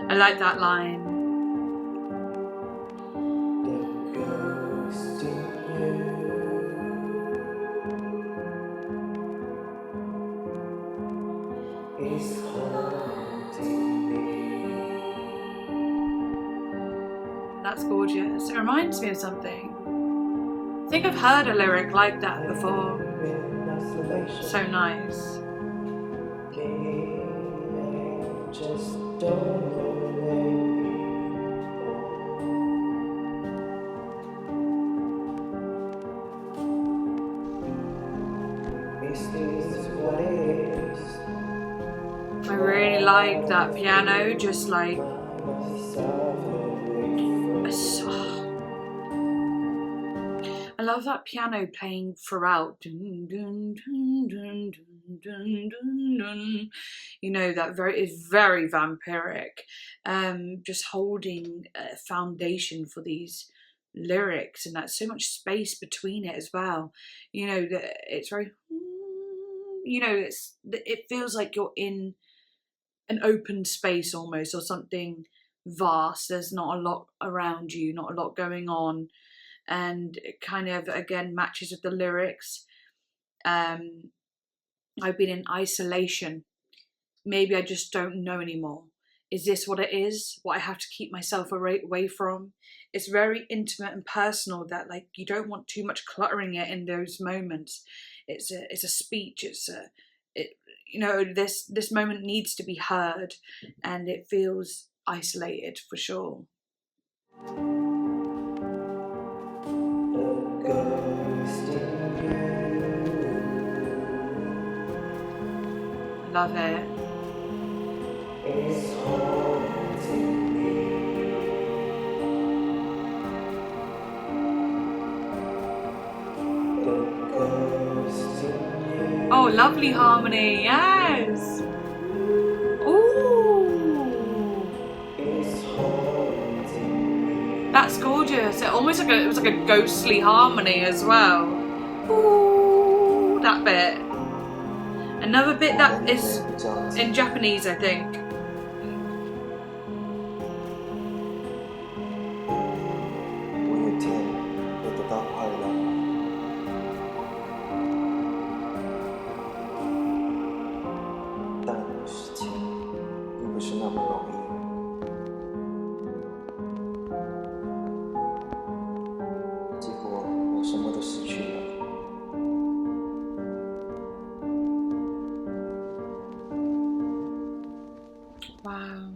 I like that line. The ghost in you is haunting me. That's gorgeous. It reminds me of something. I think I've heard a lyric like that before. So nice. Just don't know Is this what it is? I really like that piano, just like I love that piano playing throughout. Dun, dun, dun, dun, dun, dun, dun, dun. You know, that is very vampiric. Just holding a foundation for these lyrics, and that's so much space between it as well. You know, that it's very, you know, it feels like you're in an open space almost, or something vast. There's not a lot around you, not a lot going on. And it kind of again matches with the lyrics. I've been in isolation. Maybe I just don't know anymore. Is this what it is? What I have to keep myself away from? It's very intimate and personal, that like you don't want too much cluttering it in those moments. It's a speech. You know, this moment needs to be heard, and it feels isolated for sure. Love it. Oh, lovely harmony, yes. Ooh, that's gorgeous. It almost like it was like a ghostly harmony as well. Ooh, that bit. Another bit that is in Japanese, I think. Wow.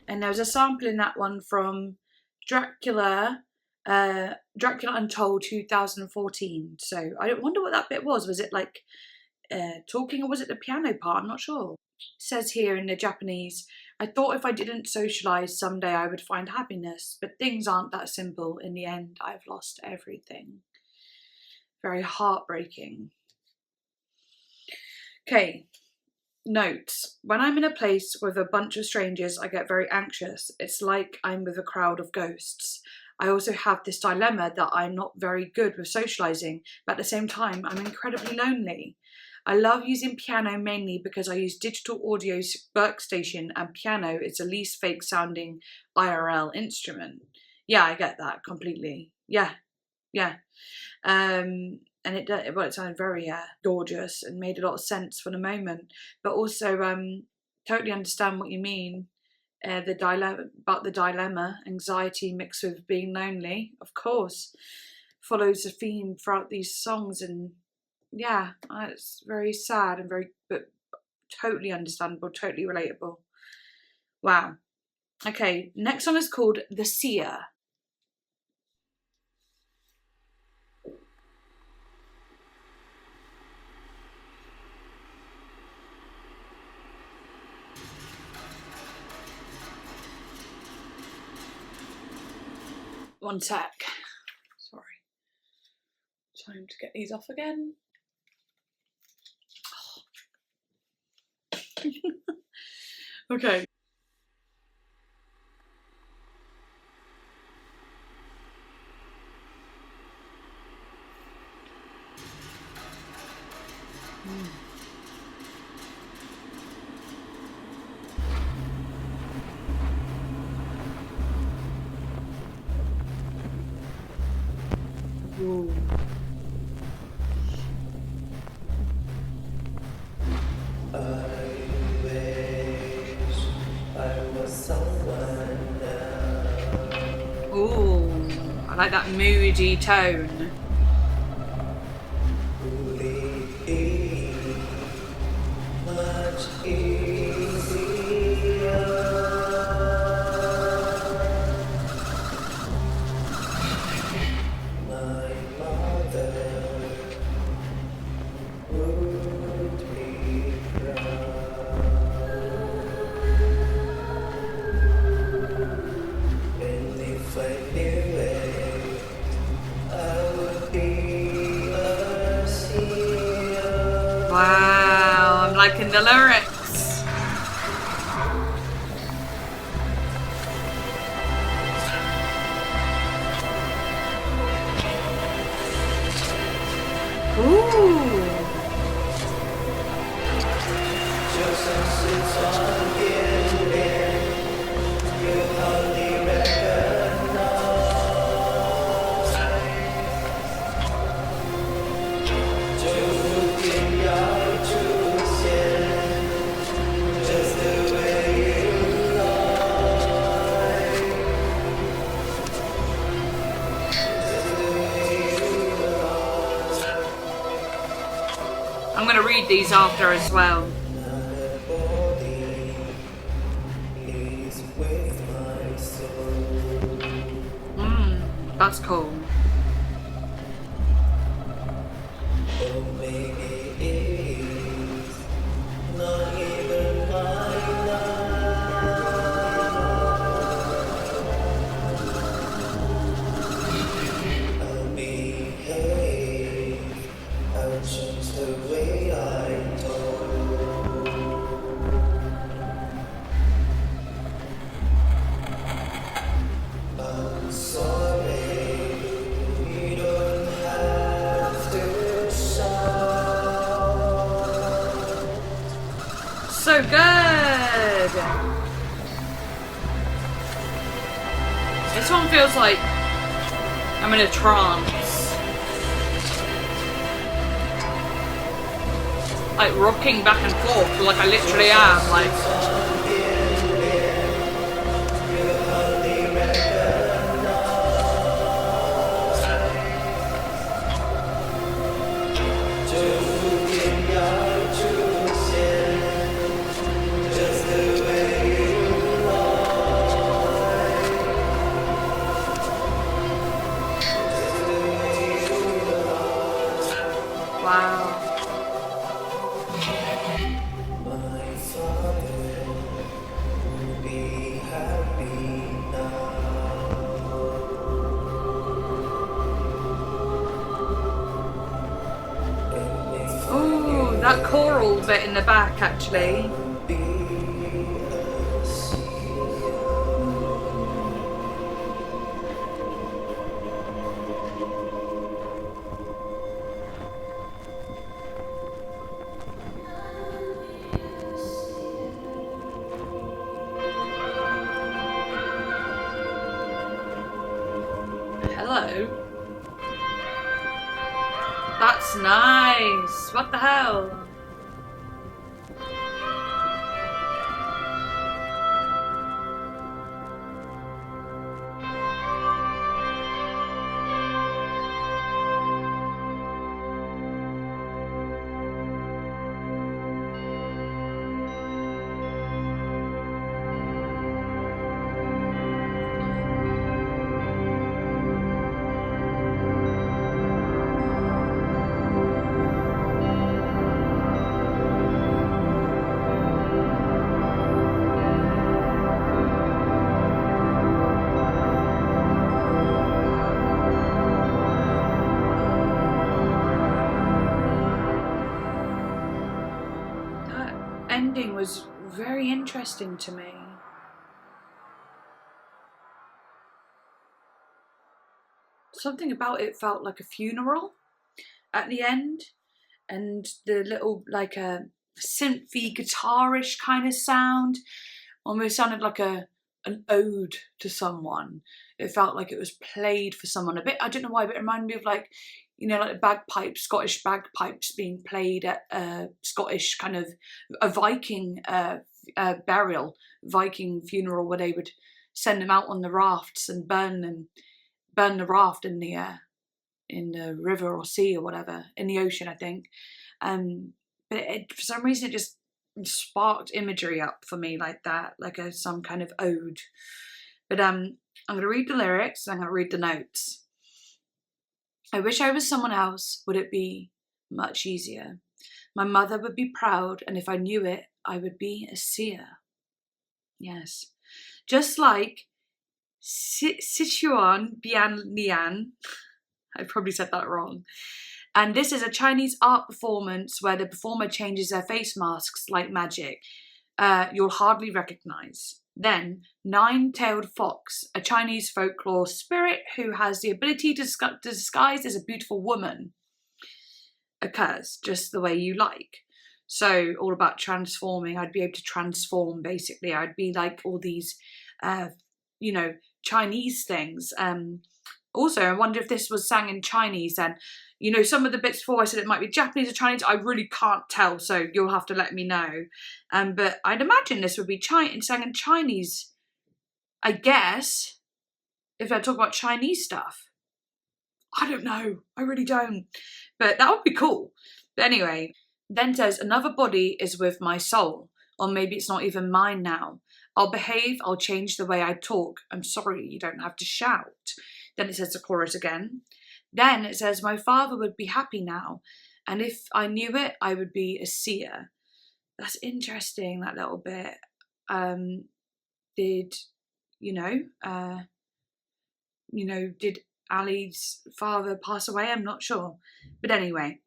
And there was a sample in that one from Dracula Untold 2014. So I wonder what that bit was. Was it like talking, or was it the piano part? I'm not sure. It says here in the Japanese, I thought if I didn't socialise someday I would find happiness, but things aren't that simple. In the end, I've lost everything. Very heartbreaking. Okay. Notes. When I'm in a place with a bunch of strangers, I get very anxious. It's like I'm with a crowd of ghosts. I also have this dilemma that I'm not very good with socialising, but at the same time, I'm incredibly lonely. I love using piano mainly because I use digital audio workstation, and piano is the least fake sounding IRL instrument. Yeah, I get that completely. Yeah. And it sounded very gorgeous and made a lot of sense for the moment, but also totally understand what you mean. The dilemma, anxiety mixed with being lonely, of course, follows the theme throughout these songs, and yeah, it's very sad and but totally understandable, totally relatable. Wow. Okay, next song is called The Seer. One sec. Sorry. Time to get these off again. Okay. Ooh. Ooh, I like that moody tone. Wow, I'm liking the lyrics. Ooh. I'm going to read these after as well. That's cool. So good. This one feels like I'm in a trance, like rocking back and forth, like I literally am. Like. That choral bit in the back, actually. Hello. That's nice. What the hell? was very interesting to me. Something about it felt like a funeral at the end, and the little, like a synthy guitarish kind of sound almost sounded like an ode to someone. It felt like it was played for someone a bit. I don't know why, but it reminded me of, like, you know, like bagpipes, Scottish bagpipes being played at a Scottish kind of a Viking burial, Viking funeral, where they would send them out on the rafts and burn the raft in the river or sea or whatever, in the ocean, I think. But for some reason, it just sparked imagery up for me like that, like some kind of ode. But I'm going to read the lyrics and I'm going to read the notes. I wish I was someone else, would it be much easier? My mother would be proud, and if I knew it, I would be a seer. Yes. Just like Sichuan Bian Lian. I probably said that wrong. And this is a Chinese art performance where the performer changes their face masks like magic. You'll hardly recognize. Then, nine-tailed fox, a Chinese folklore spirit who has the ability to disguise as a beautiful woman, occurs just the way you like. So, all about transforming. I'd be able to transform, basically. I'd be like all these, you know, Chinese things. Also, I wonder if this was sang in Chinese then. You know, some of the bits before I said it might be Japanese or Chinese, I really can't tell, so you'll have to let me know. But I'd imagine this would be sang in Chinese, I guess, if I talk about Chinese stuff. I don't know. I really don't. But that would be cool. But anyway, then says, another body is with my soul. Or maybe it's not even mine now. I'll behave, I'll change the way I talk. I'm sorry, you don't have to shout. Then it says the chorus again. Then it says, my father would be happy now, and if I knew it, I would be a seer. That's interesting, that little bit. Did Alie's father pass away? I'm not sure. But anyway,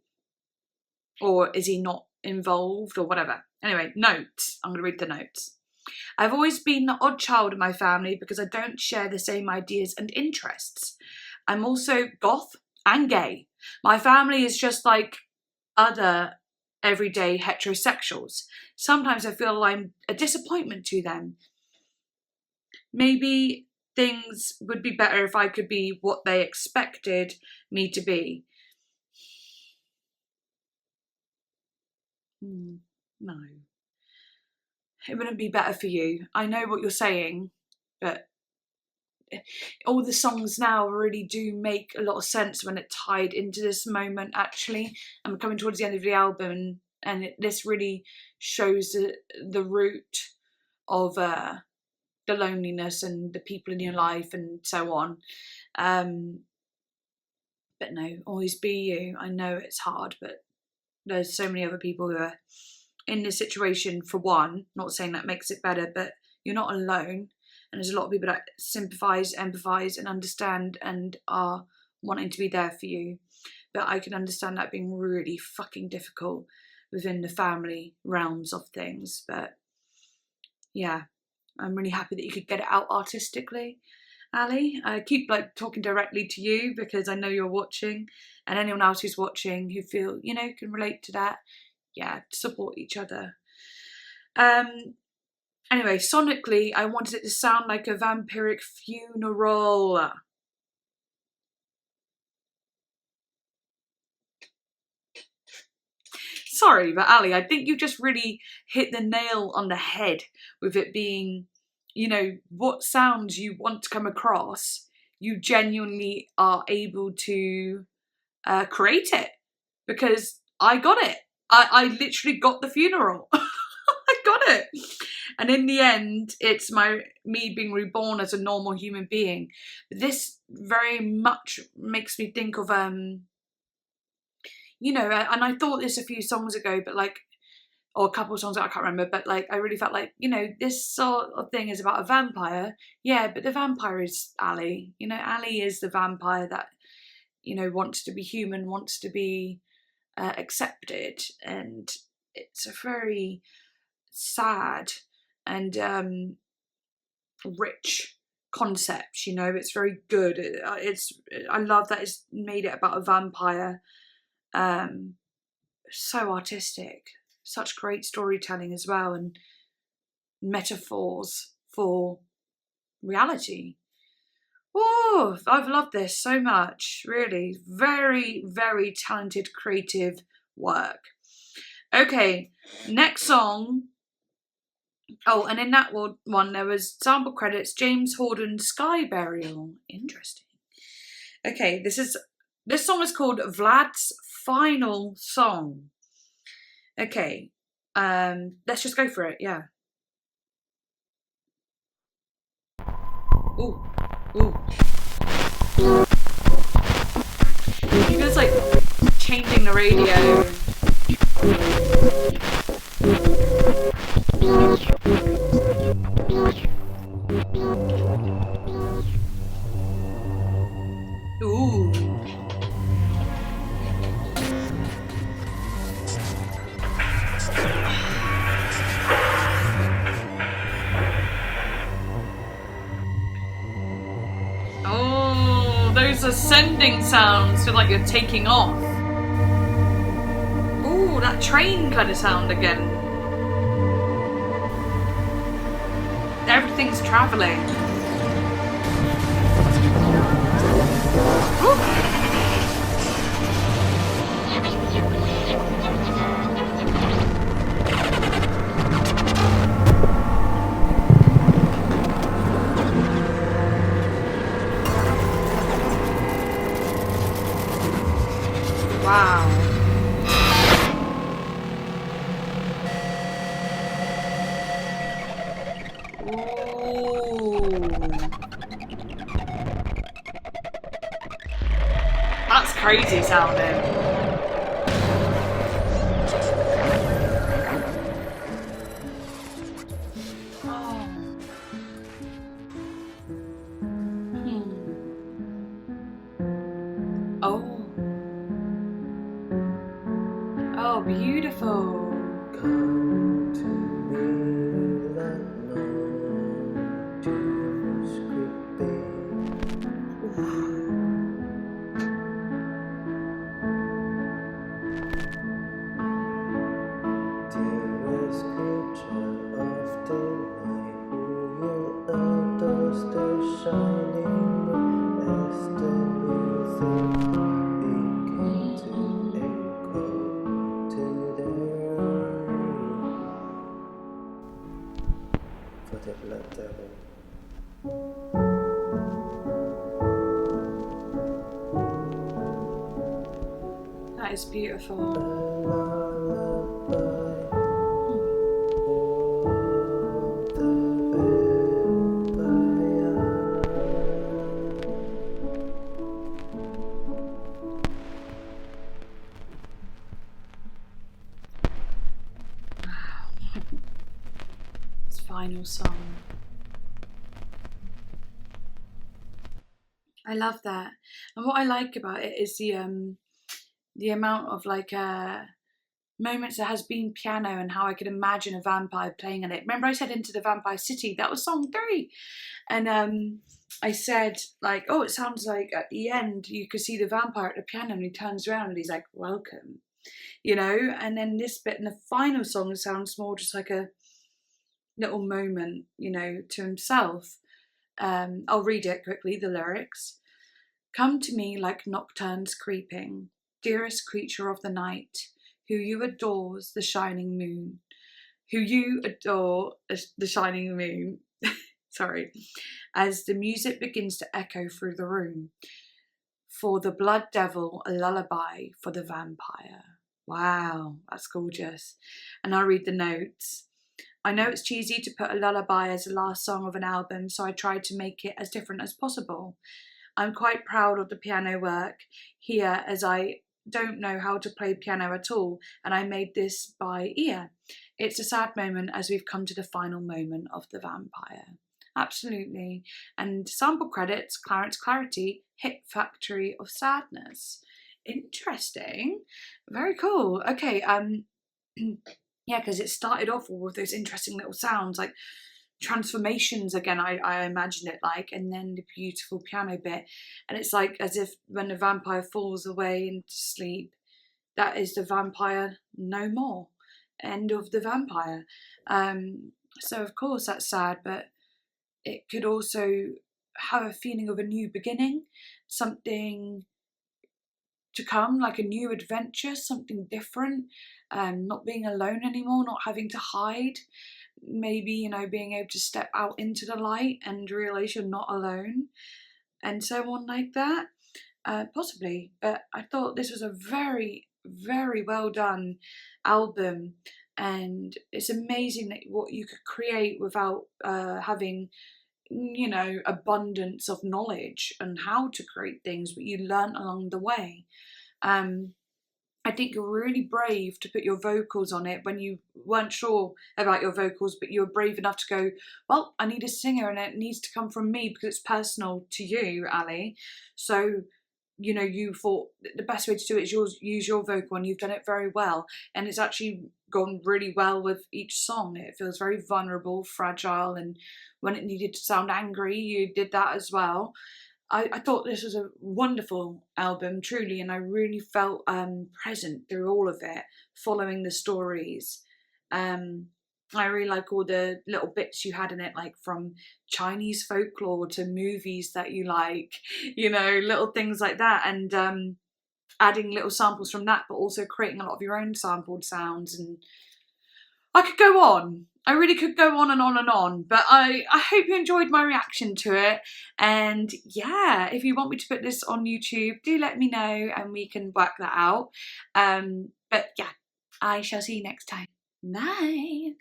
or is he not involved or whatever? Anyway, notes. I'm going to read the notes. I've always been the odd child in my family because I don't share the same ideas and interests. I'm also goth and gay. My family is just like other everyday heterosexuals. Sometimes I feel I'm a disappointment to them. Maybe things would be better if I could be what they expected me to be. No. It wouldn't be better for you. I know what you're saying, but all the songs now really do make a lot of sense when it's tied into this moment, actually. I'm coming towards the end of the album, and this really shows the root of the loneliness and the people in your life and so on. But no, always be you. I know it's hard, but there's so many other people who are in this situation, for one. Not saying that makes it better, but you're not alone. And there's a lot of people that sympathise, empathise and understand and are wanting to be there for you. But I can understand that being really fucking difficult within the family realms of things. But yeah, I'm really happy that you could get it out artistically, Alie. I keep talking directly to you because I know you're watching, and anyone else who's watching who feel, can relate to that. Yeah, support each other. Anyway, sonically, I wanted it to sound like a vampiric funeral. Sorry, but Alie, I think you just really hit the nail on the head with it being, what sounds you want to come across, you genuinely are able to create it. Because I got it. I literally got the funeral. I got it. And in the end, it's me being reborn as a normal human being. This very much makes me think of, and I thought this a few songs ago, but or a couple of songs that I can't remember, but I really felt like, this sort of thing is about a vampire. Yeah, but the vampire is Alie. Alie is the vampire that, wants to be human, wants to be accepted. And it's a very sad and rich concepts, you know. It's very good. I love that it's made it about a vampire. So artistic, such great storytelling as well, and metaphors for reality. Oh, I've loved this so much, really. Very, very talented, creative work. Okay, next song. Oh, and in that one there was sample credits, James Horden, Sky Burial. Interesting. Okay, this song is called Vlad's Final Song. Okay, let's just go for it, yeah. Ooh, ooh. He goes like changing the radio. Ooh. Oh, those ascending sounds feel like you're taking off. Ooh, that train kind of sound again. Everything's travelling. Wow. Ooh. That's crazy sounding. Oh. Oh. Oh, beautiful. Come to me like no tears dearest creature of the night, who you adore, the shining moon, as the music begin to echo to the for the Blood Devil. That is beautiful. His final song. I love that, and what I like about it is the amount of like moments there has been piano, and how I could imagine a vampire playing on it. Remember I said Into the Vampire City? That was song 3, and I said like, oh, it sounds like at the end you could see the vampire at the piano and he turns around and he's like, welcome, you know. And then this bit in the final song sounds more just like a little moment, you know, to himself. I'll read it quickly, the lyrics. Come to me like nocturnes creeping, dearest creature of the night, who you adores the shining moon, sorry, as the music begins to echo through the room. For the blood devil, a lullaby for the vampire. Wow, that's gorgeous. And I'll read the notes. I know it's cheesy to put a lullaby as the last song of an album, so I tried to make it as different as possible. I'm quite proud of the piano work here, as I don't know how to play piano at all, and I made this by ear. It's a sad moment as we've come to the final moment of the vampire. Absolutely. And sample credits, Clarence Clarity, Hit Factory of Sadness. Interesting. Very cool. Okay, yeah, because it started off all with those interesting little sounds, like transformations again, I imagine it like, and then the beautiful piano bit. And it's like as if when the vampire falls away into sleep, that is the vampire no more. End of the vampire. So of course that's sad, but it could also have a feeling of a new beginning, something to come, like a new adventure, something different, not being alone anymore, not having to hide, maybe, you know, being able to step out into the light and realize you're not alone, and so on like that. Possibly, but I thought this was a very, very well done album, and it's amazing that what you could create without having, you know, abundance of knowledge and how to create things, but you learn along the way. I think you're really brave to put your vocals on it when you weren't sure about your vocals, but you were brave enough to go, well, I need a singer and it needs to come from me because it's personal to you, Alie. So, you know, you thought the best way to do it is use your vocal, and you've done it very well. And it's actually gone really well with each song. It feels very vulnerable, fragile, and when it needed to sound angry, you did that as well. I thought this was a wonderful album, truly, and I really felt present through all of it, following the stories. I really like all the little bits you had in it, like from Chinese folklore to movies that you like, you know, little things like that, and adding little samples from that, but also creating a lot of your own sampled sounds. And I could go on. I really could go on and on and on, but I hope you enjoyed my reaction to it. And yeah, if you want me to put this on YouTube, do let me know and we can work that out. But yeah, I shall see you next time. Bye.